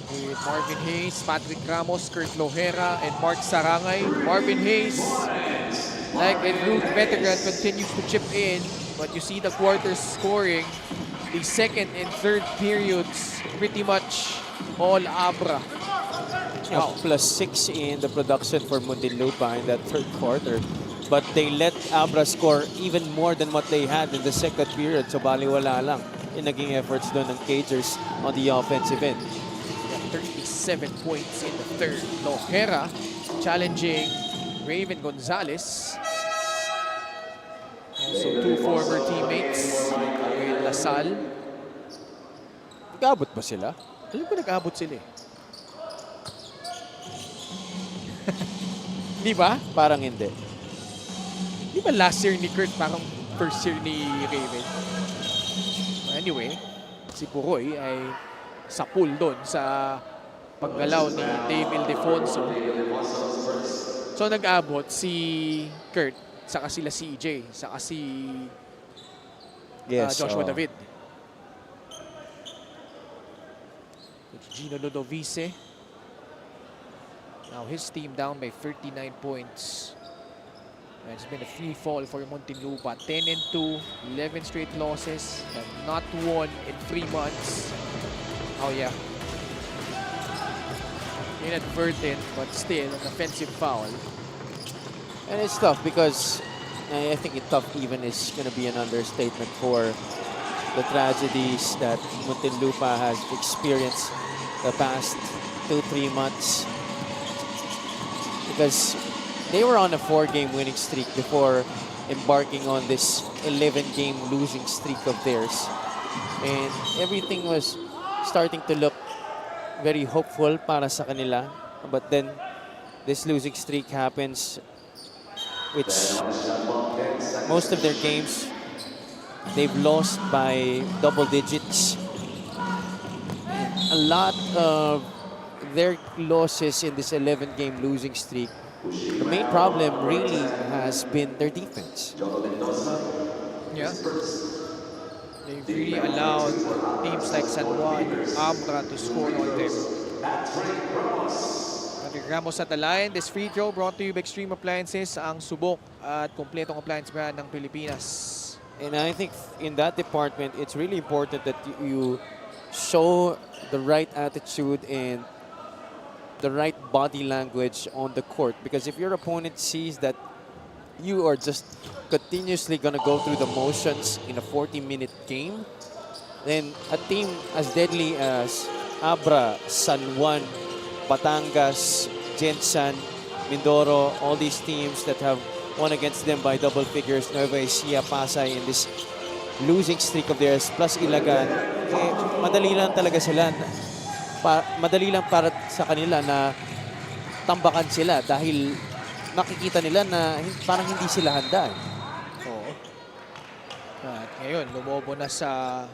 with Marvin Hayes, Patrick Ramos, Kurt Lohera, and Mark Sarangay. Marvin Hayes, like a good veteran, continues to chip in, but you see the quarters scoring. The second and third periods pretty much all Abra. Wow. +6 in the production for Muntinlupa in that third quarter. But they let Abra score even more than what they had in the second period. So baliwala lang yung naging efforts doon ng Cagers on the offensive end. 37 points in the third. Lohera challenging Raven Gonzalez. Also two former teammates with Lasal. Nag-abot ba sila? Alam ko nag-abot sila eh. Di ba? Parang hindi. Di ba last year ni Kurt parang first year ni Raven? Anyway, si Puroy ay sa pool doon sa paggalaw ni Dave Ildefonso. So nag-abot si Kurt, saka sila CJ, saka si Joshua David. Gino Lodovice. Now his team down by 39 points. And it's been a free fall for Muntinlupa. 10-2, 11 straight losses, and not won in 3 months. Oh yeah. Inadvertent, but still an offensive foul. And it's tough because I think it's tough even is going to be an understatement for the tragedies that Muntinlupa has experienced the past 2-3 months. Because they were on a 4-game winning streak before embarking on this 11-game losing streak of theirs. And everything was starting to look very hopeful para sa kanila. But then this losing streak happens, which most of their games they've lost by double digits. A lot of their losses in this 11-game losing streak, the main problem really has been their defense. Yeah. They've really allowed teams like San Juan, Abra to score on them. Patrick Ramos at the line. This free throw brought to you by Extreme Appliances, ang subok at kumpletong appliance brand ng Pilipinas. And I think in that department, it's really important that you show the right attitude and the right body language on the court. Because if your opponent sees that you are just continuously going to go through the motions in a 40-minute game, then a team as deadly as Abra, San Juan, Batangas, Jensan, Mindoro, all these teams that have won against them by double figures, Nueva Ecija, Pasay in this losing streak of theirs, plus Ilagan, madali lang talaga sila. Madali lang para sa kanila na tambakan sila dahil nakikita nila na parang hindi sila handa. Oo. At ngayon, lumobo na sa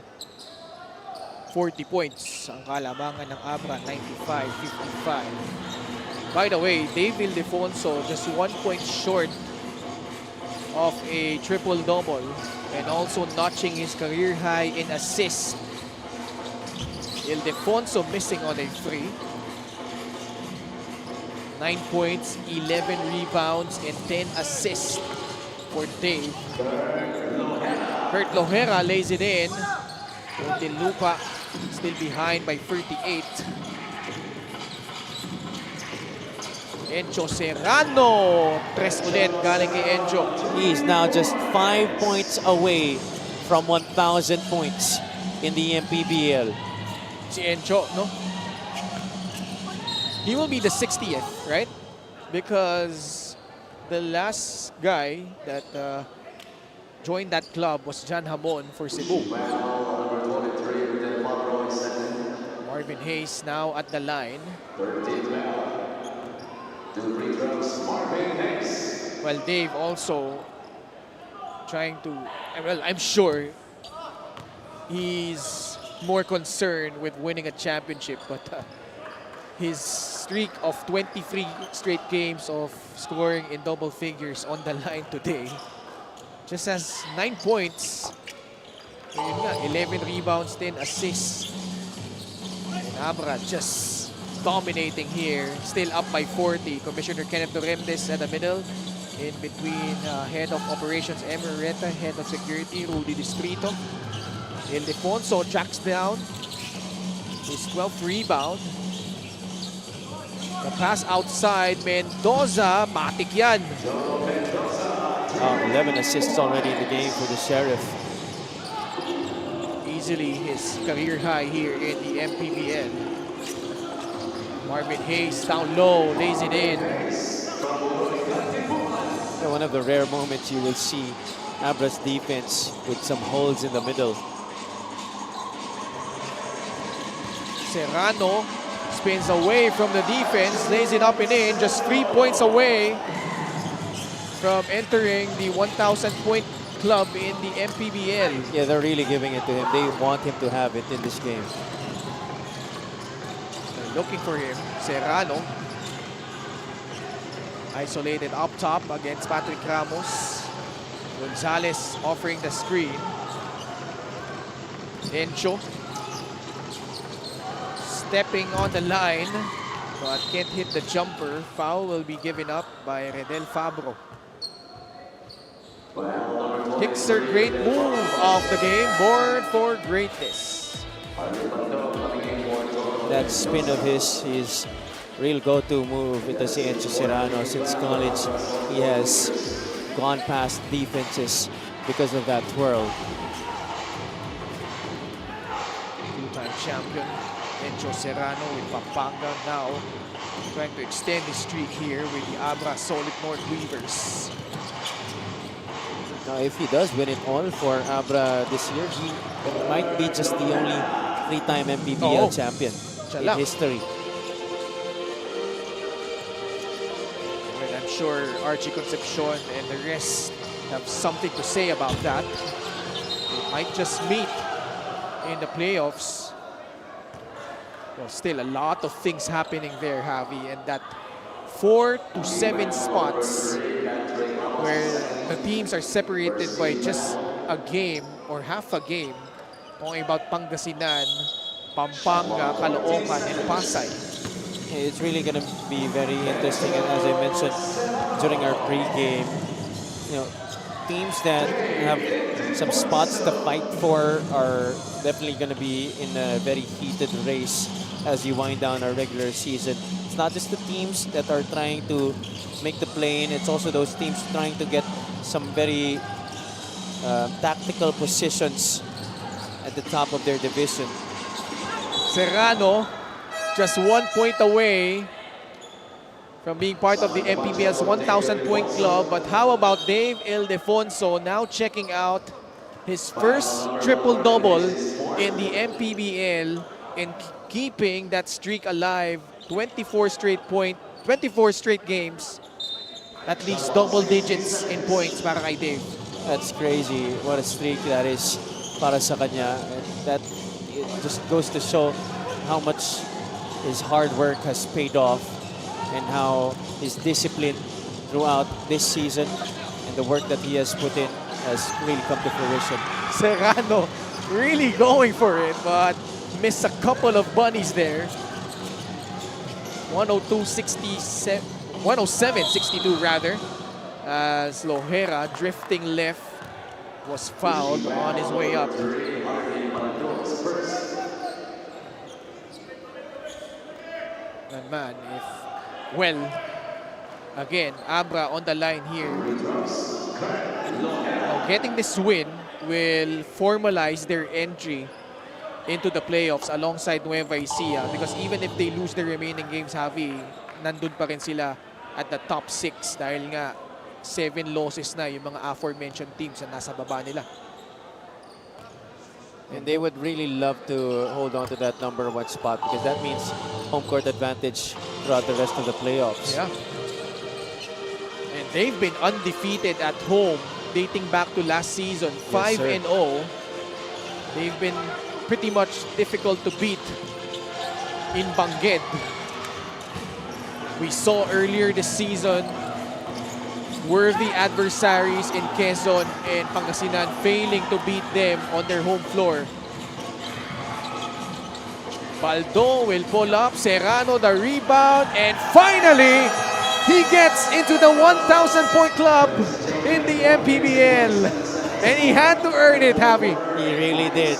40 points ang kalamangan ng Abra, 95-55. By the way, Dave Ildefonso just 1 point short of a triple-double and also notching his career high in assists. Ildefonso missing on a free. 9 points, 11 rebounds, and 10 assists for Dave. Kurt Lohera lays it in. Muntinlupa still behind by 38. Encho Serrano. Tres ulit galing kay Encho. He is now just 5 points away from 1,000 points in the MPBL. Si Encho, no? He will be the 60th, right? Because the last guy that joined that club was Jan Hamon for Cebu. Marvin Hayes now at the line. Well, Dave also trying to, well, I'm sure he's more concerned with winning a championship, but his streak of 23 straight games of scoring in double figures on the line today. Just has 9 points. Yun nga, 11 rebounds, 10 assists. And Abra just dominating here. Still up by 40. Commissioner Kenneth Doremdes at the middle. In between Head of Operations Emerita, Head of Security Rudy Distrito. Ildefonso tracks down his 12th rebound. The pass outside, Mendoza, matik yan. 11 assists already in the game for the Sheriff. Easily his career high here in the MPBL. Marvin Hayes down low, lays it in. One of the rare moments you will see Abra's defense with some holes in the middle. Serrano spins away from the defense, lays it up and in, just 3 points away from entering the 1,000 point club in the MPBL. Yeah, they're really giving it to him. They want him to have it in this game. They're looking for him. Serrano. Isolated up top against Patrick Ramos. Gonzalez offering the screen. Encho. Stepping on the line, but can't hit the jumper. Foul will be given up by Redel Fabro. Hickser, great move of the game. Born for greatness. That spin of his real go-to move with the Encho Serrano. Since college, he has gone past defenses because of that twirl. Two-time champion Encho Serrano with Pampanga now trying to extend his streak here with the Abra Solid North Weavers. Now, if he does win it all for Abra this year, he might be just the only 3-time MPBL champion in history. Well, I'm sure Archie Concepcion and the rest have something to say about that. They might just meet in the playoffs. Well, still a lot of things happening there, Javi, and that 4 to 7 spots where the teams are separated by just a game or half a game. Talking about Pangasinan, Pampanga, Caloocan, and Pasay. It's really going to be very interesting, and as I mentioned during our pre-game, teams that have some spots to fight for are definitely going to be in a very heated race as you wind down our regular season. It's not just the teams that are trying to make the play-in, it's also those teams trying to get some very tactical positions at the top of their division. Serrano, just 1 point away from being part of the MPBL's 1,000 point club. But how about Dave Ildefonso now checking out his first triple-double in the MPBL and keeping that streak alive. 24 straight games, at least double digits in points para kay Dave. That's crazy. What a streak that is para sa kanya. And that it just goes to show how much his hard work has paid off and how his discipline throughout this season and the work that he has put in has really come to fruition. Serrano really going for it, but missed a couple of bunnies there. 107-62 rather, as Lohera drifting left was fouled on his way up. And man, again, Abra on the line here. Now, getting this win will formalize their entry into the playoffs alongside Nueva Ecija, because even if they lose the remaining games, Javi, nandun pa rin sila at the top 6 dahil nga 7 losses na yung mga aforementioned teams na nasa baba nila. And they would really love to hold on to that number 1 spot, because that means home court advantage throughout the rest of the playoffs. Yeah. And they've been undefeated at home dating back to last season, 5-0. They've been pretty much difficult to beat in Bangued. We saw earlier this season worthy adversaries in Quezon and Pangasinan failing to beat them on their home floor. Baldo will pull up, Serrano the rebound, and finally, he gets into the 1,000-point club in the MPBL. And he had to earn it, Javi. He really did.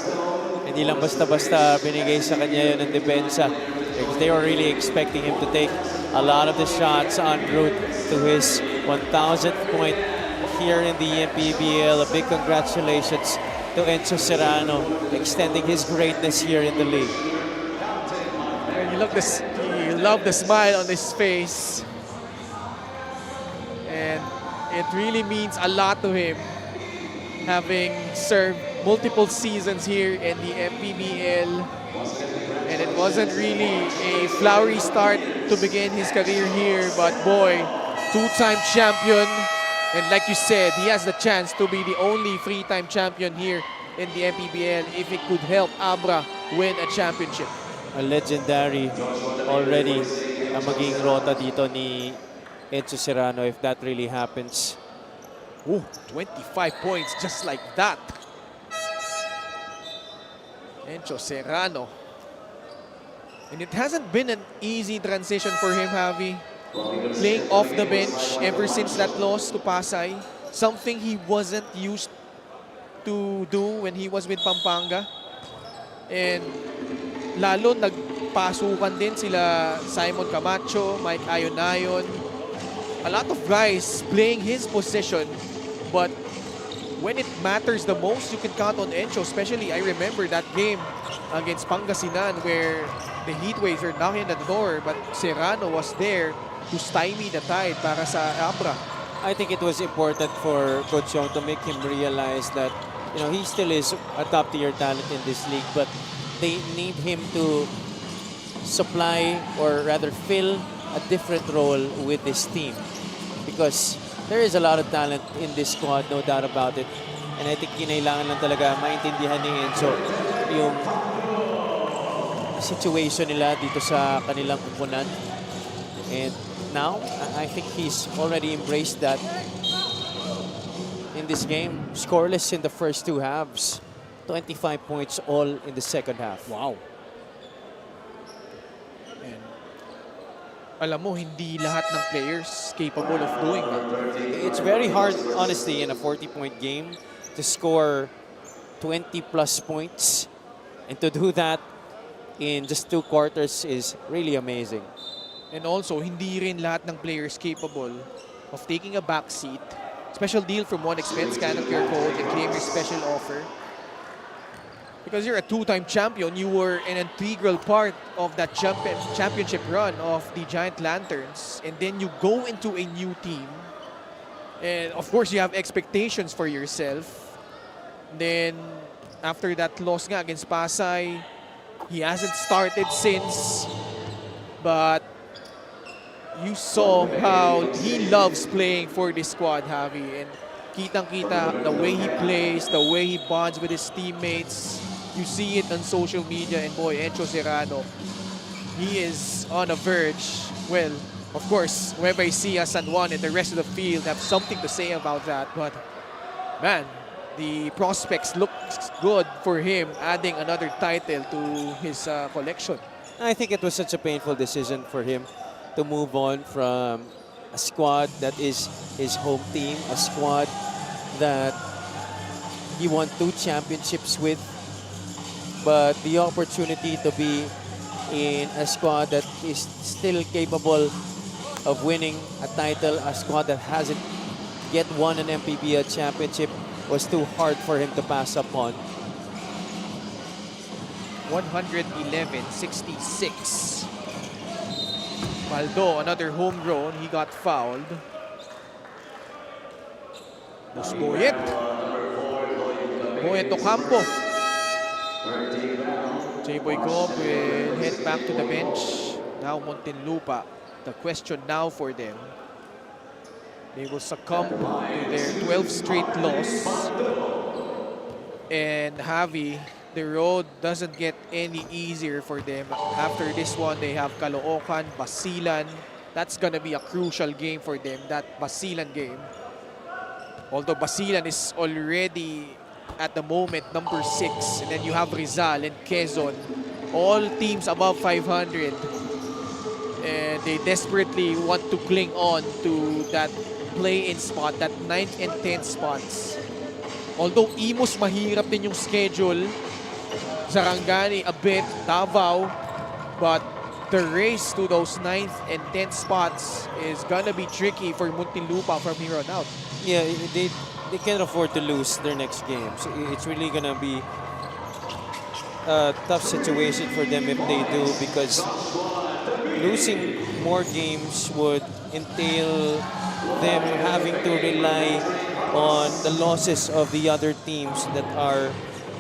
Hindi lang basta-basta binigay sa kanya yun ng depensa, because they were really expecting him to take a lot of the shots en route to his 1,000th point here in the MPBL. A big congratulations to Enzo Serrano, extending his greatness here in the league. And you love the smile on his face. And it really means a lot to him, having served multiple seasons here in the MPBL. And it wasn't really a flowery start to begin his career here, but boy, 2-time champion. And like you said, he has the chance to be the only 3-time champion here in the MPBL if he could help Abra win a championship. A legendary already ang maging rota dito ni Enzo Serrano if that really happens. Ooh, 25 points just like that. Enzo Serrano. And it hasn't been an easy transition for him, Javi. Playing off the bench ever since that loss to Pasay. Something he wasn't used to do when he was with Pampanga. And lalo nagpasukan din sila Simon Camacho, Mike Ayonayon. A lot of guys playing his position, but when it matters the most, you can count on Encho. Especially, I remember that game against Pangasinan where the heat waves were knocking at the door, but Serrano was there to stymie the tide para sa Abra. I think it was important for Coach Yong to make him realize that, you know, he still is a top-tier talent in this league, but they need him to supply, or rather fill, a different role with this team, because there is a lot of talent in this squad, no doubt about it. And I think kinailangan lang talaga maintindihan ni Enzo yung situation nila dito sa kanilang kupunan. And now, I think he's already embraced that in this game. Scoreless in the first 2 halves. 25 points all in the second half. Wow. And alam mo, hindi lahat ng players capable of doing that. It's very hard, honestly, in a 40-point game to score 20-plus points. And to do that in just 2 quarters is really amazing. And also, hindi rin lahat ng players capable of taking a back seat. Special deal from One Expense, Canopy Code, and claim your special offer. Because you're a 2-time champion, you were an integral part of that championship run of the Giant Lanterns. And then you go into a new team. And of course, you have expectations for yourself. Then, after that loss nga against Pasay, he hasn't started since. But you saw how he loves playing for this squad, Javi. And kitang-kita the way he plays, the way he bonds with his teammates. You see it on social media, and boy, Encho Serrano, he is on a verge. Well, of course, Nueva Ecija, San Juan, and the rest of the field have something to say about that. But, man, the prospects look good for him, adding another title to his collection. I think it was such a painful decision for him to move on from a squad that is his home team, a squad that he won 2 championships with, but the opportunity to be in a squad that is still capable of winning a title, a squad that hasn't yet won an MPBL championship, was too hard for him to pass upon. 111-66. Baldo, another homegrown. He got fouled. Boyet. Boyet Ocampo. J-Boy Gob will head back to the bench. Now Muntinlupa. The question now for them. They will succumb to their 12th straight loss. And Javi, the road doesn't get any easier for them. After this one, they have Caloocan, Basilan. That's going to be a crucial game for them, that Basilan game. Although Basilan is already, at the moment, number 6. And then you have Rizal and Quezon. All teams above 500. And they desperately want to cling on to that play-in spot, that 9th and 10th spots. Although Imus mahirap din yung schedule, Sarangani a bit, Davao, but the race to those 9th and 10th spots is gonna be tricky for Muntinlupa from here on out. Yeah, they can't afford to lose their next game. So it's really gonna be a tough situation for them if they do, because losing more games would entail them having to rely on the losses of the other teams that are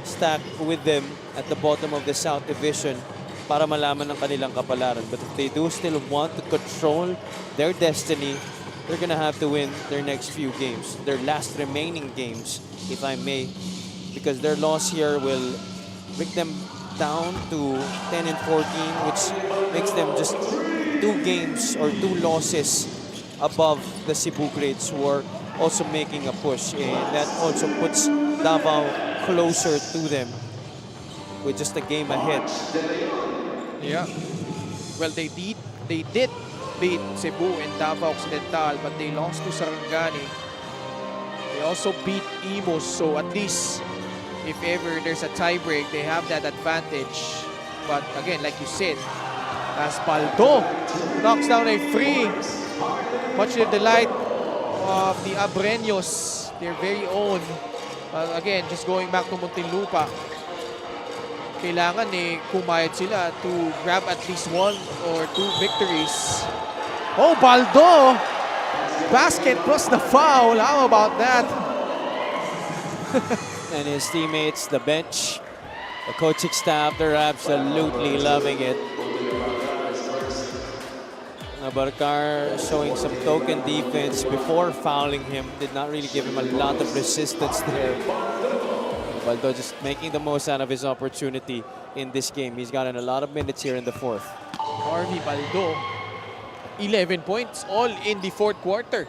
stacked with them at the bottom of the South Division para malaman ng kanilang kapalaran. But if they do still want to control their destiny, they're gonna have to win their next few games, their last remaining games, if I may, because their loss here will bring them down to 10 and 14, which makes them just 2 games or 2 losses above the Cebu Greats, who are also making a push, and that also puts Davao closer to them with just a game ahead. Yeah. Well, they did beat Cebu and Davao Occidental, but they lost to Sarangani. They also beat Imus, so at least if ever there's a tiebreak, they have that advantage. But again, like you said, as Baldo knocks down a free, much to the delight of the Abreños, their very own. Again, just going back to Muntinlupa, kailangan kumayad sila to grab at least 1 or 2 victories. Oh, Baldo! Basket plus the foul. How about that? And his teammates, the bench, the coaching staff, they're absolutely loving it. Barcar showing some token defense before fouling him. Did not really give him a lot of resistance there. Baldo just making the most out of his opportunity in this game. He's gotten a lot of minutes here in the 4th. Harvey Baldo, 11 points, all in the 4th quarter.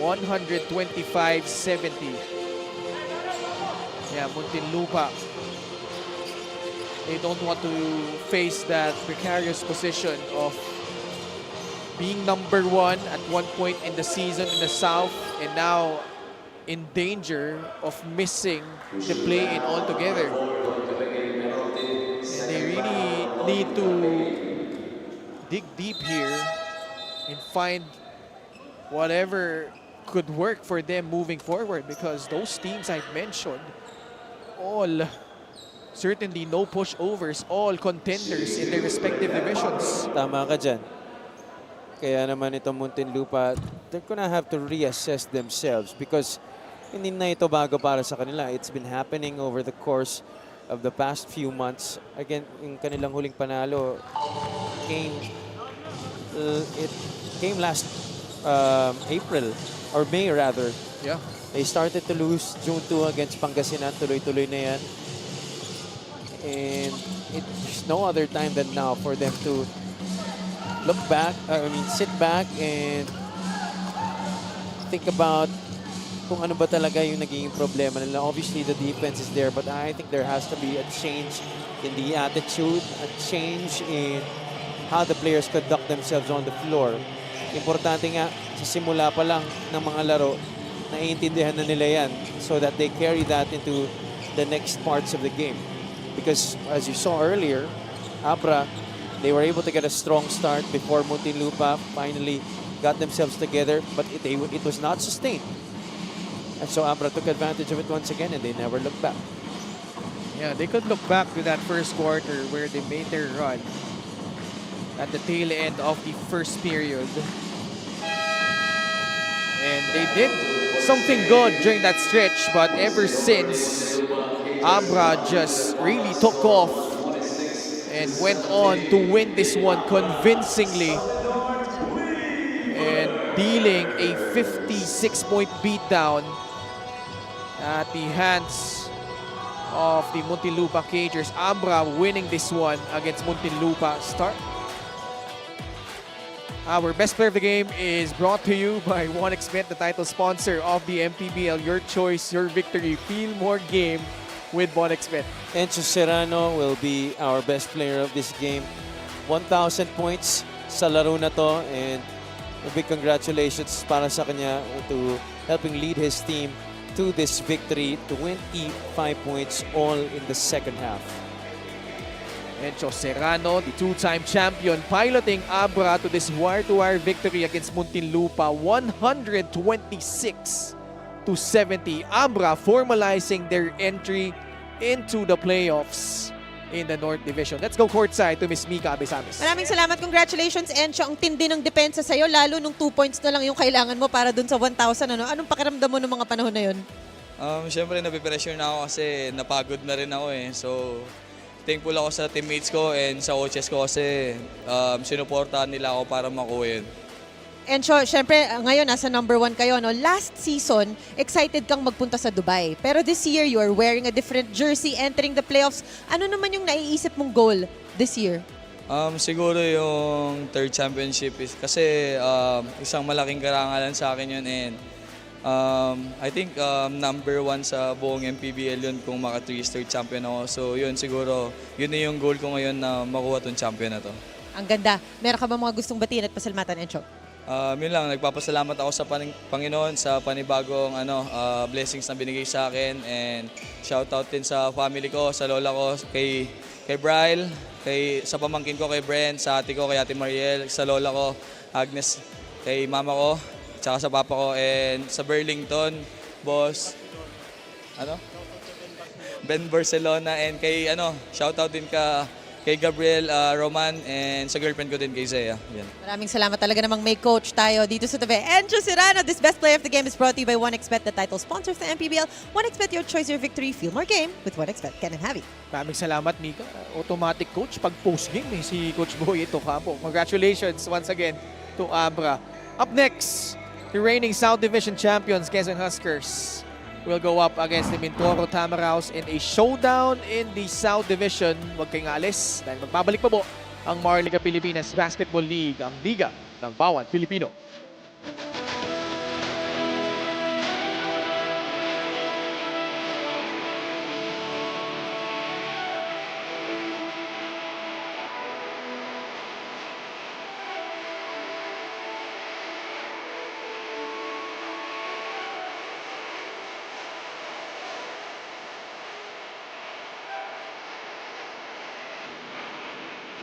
125-70. Yeah, Muntinlupa, they don't want to face that precarious position of being number 1 at one point in the season in the South, and now in danger of missing the play-in altogether. And they really need to dig deep here and find whatever could work for them moving forward, because those teams I've mentioned, all certainly no pushovers, all contenders in their respective divisions. Tama ka dyan. Kaya naman itong Muntinlupa, they're gonna have to reassess themselves, because hindi na ito bago para sa kanila. It's been happening over the course of the past few months. Again, yung kanilang huling panalo it came last April, or May rather. Yeah. They started to lose June 2 against Pangasinan. Tuloy-tuloy na yan. And there's no other time than now for them to look back, sit back and think about kung ano ba talaga yung naging problema nila. Obviously, the defense is there, but I think there has to be a change in the attitude, a change in how the players conduct themselves on the floor. Importante nga, sa simula pa lang ng mga laro, naiintindihan na nila yan so that they carry that into the next parts of the game. Because as you saw earlier, Abra, they were able to get a strong start before Muntinlupa finally got themselves together, but it was not sustained. And so Abra took advantage of it once again, and they never looked back. Yeah, they could look back to that first quarter where they made their run at the tail end of the first period. And they did something good during that stretch, but ever since, Abra just really took off and went on to win this one convincingly and dealing a 56-point beatdown at the hands of the Muntinlupa Cagers. Abra winning this one against Muntinlupa. Our best player of the game is brought to you by 1xBet, the title sponsor of the MPBL. Your choice, your victory. Feel more game with 1xBet. Encho Serrano will be our best player of this game. 1,000 points sa laro na to, and a big congratulations para sa kanya to helping lead his team to this victory. 25 points all in the second half. Encho Serrano, the two-time champion, piloting Abra to this wire-to-wire victory against Muntinlupa, 126-70. Abra formalizing their entry into the playoffs in the North Division. Let's go courtside to Miss Mika Abesamis. Maraming salamat. Congratulations, Encho. Ang tindi ng depensa sa'yo, lalo nung 2 points na lang yung kailangan mo para dun sa 1,000. Ano? Anong pakiramdam mo nung mga panahon na yun? Siyempre, napipressure na ako kasi napagod na rin ako eh. So, thankful ako sa teammates ko and sa coaches ko kasi sinuportahan nila ako para makuha yun. Encho, syempre, ngayon nasa number 1 kayo. No? Last season, excited kang magpunta sa Dubai. Pero this year, you are wearing a different jersey, entering the playoffs. Ano naman yung naiisip mong goal this year? Siguro yung third championship kasi isang malaking karangalan sa akin yun, and I think number 1 sa buong MPBL yun kung maka 3-star champion ako. So yun siguro, yun na yung goal ko ngayon na makuha tong champion na to. Ang ganda. Meron ka ba mga gustong batiin at pasalamatan, Encho? Yun lang, nagpapasalamat ako sa Panginoon sa panibagong blessings na binigay sa akin, and shoutout din sa family ko, sa lola ko, kay Bryle, sa pamangkin ko, kay Brent, sa ate ko, kay Ate Mariel, sa lola ko, Agnes, kay mama ko, tsaka sa papa ko, and sa Burlington, boss, Ben Barcelona, and kay shoutout din kay Gabriel Roman, and sa girlfriend ko din, kay Zaya. Yan. Maraming salamat talaga namang may coach tayo dito sa tabi. Encho Serrano, this best player of the game is brought to you by 1xBet, the title sponsor of the MPBL. 1xBet, your choice, your victory. Feel more game with 1xBet. Ken and Javi. Maraming salamat, Mika. Automatic coach pag post-game si Coach Boy ito kapo. Congratulations once again to Abra. Up next, the reigning South Division champions, Quezon Huskers, will go up against the Mindoro Tamaraws in a showdown in the South Division. Huwag kayong alis dahil magbabalik pa po ang Maharlika Pilipinas Basketball League, ang liga ng bawat Pilipino.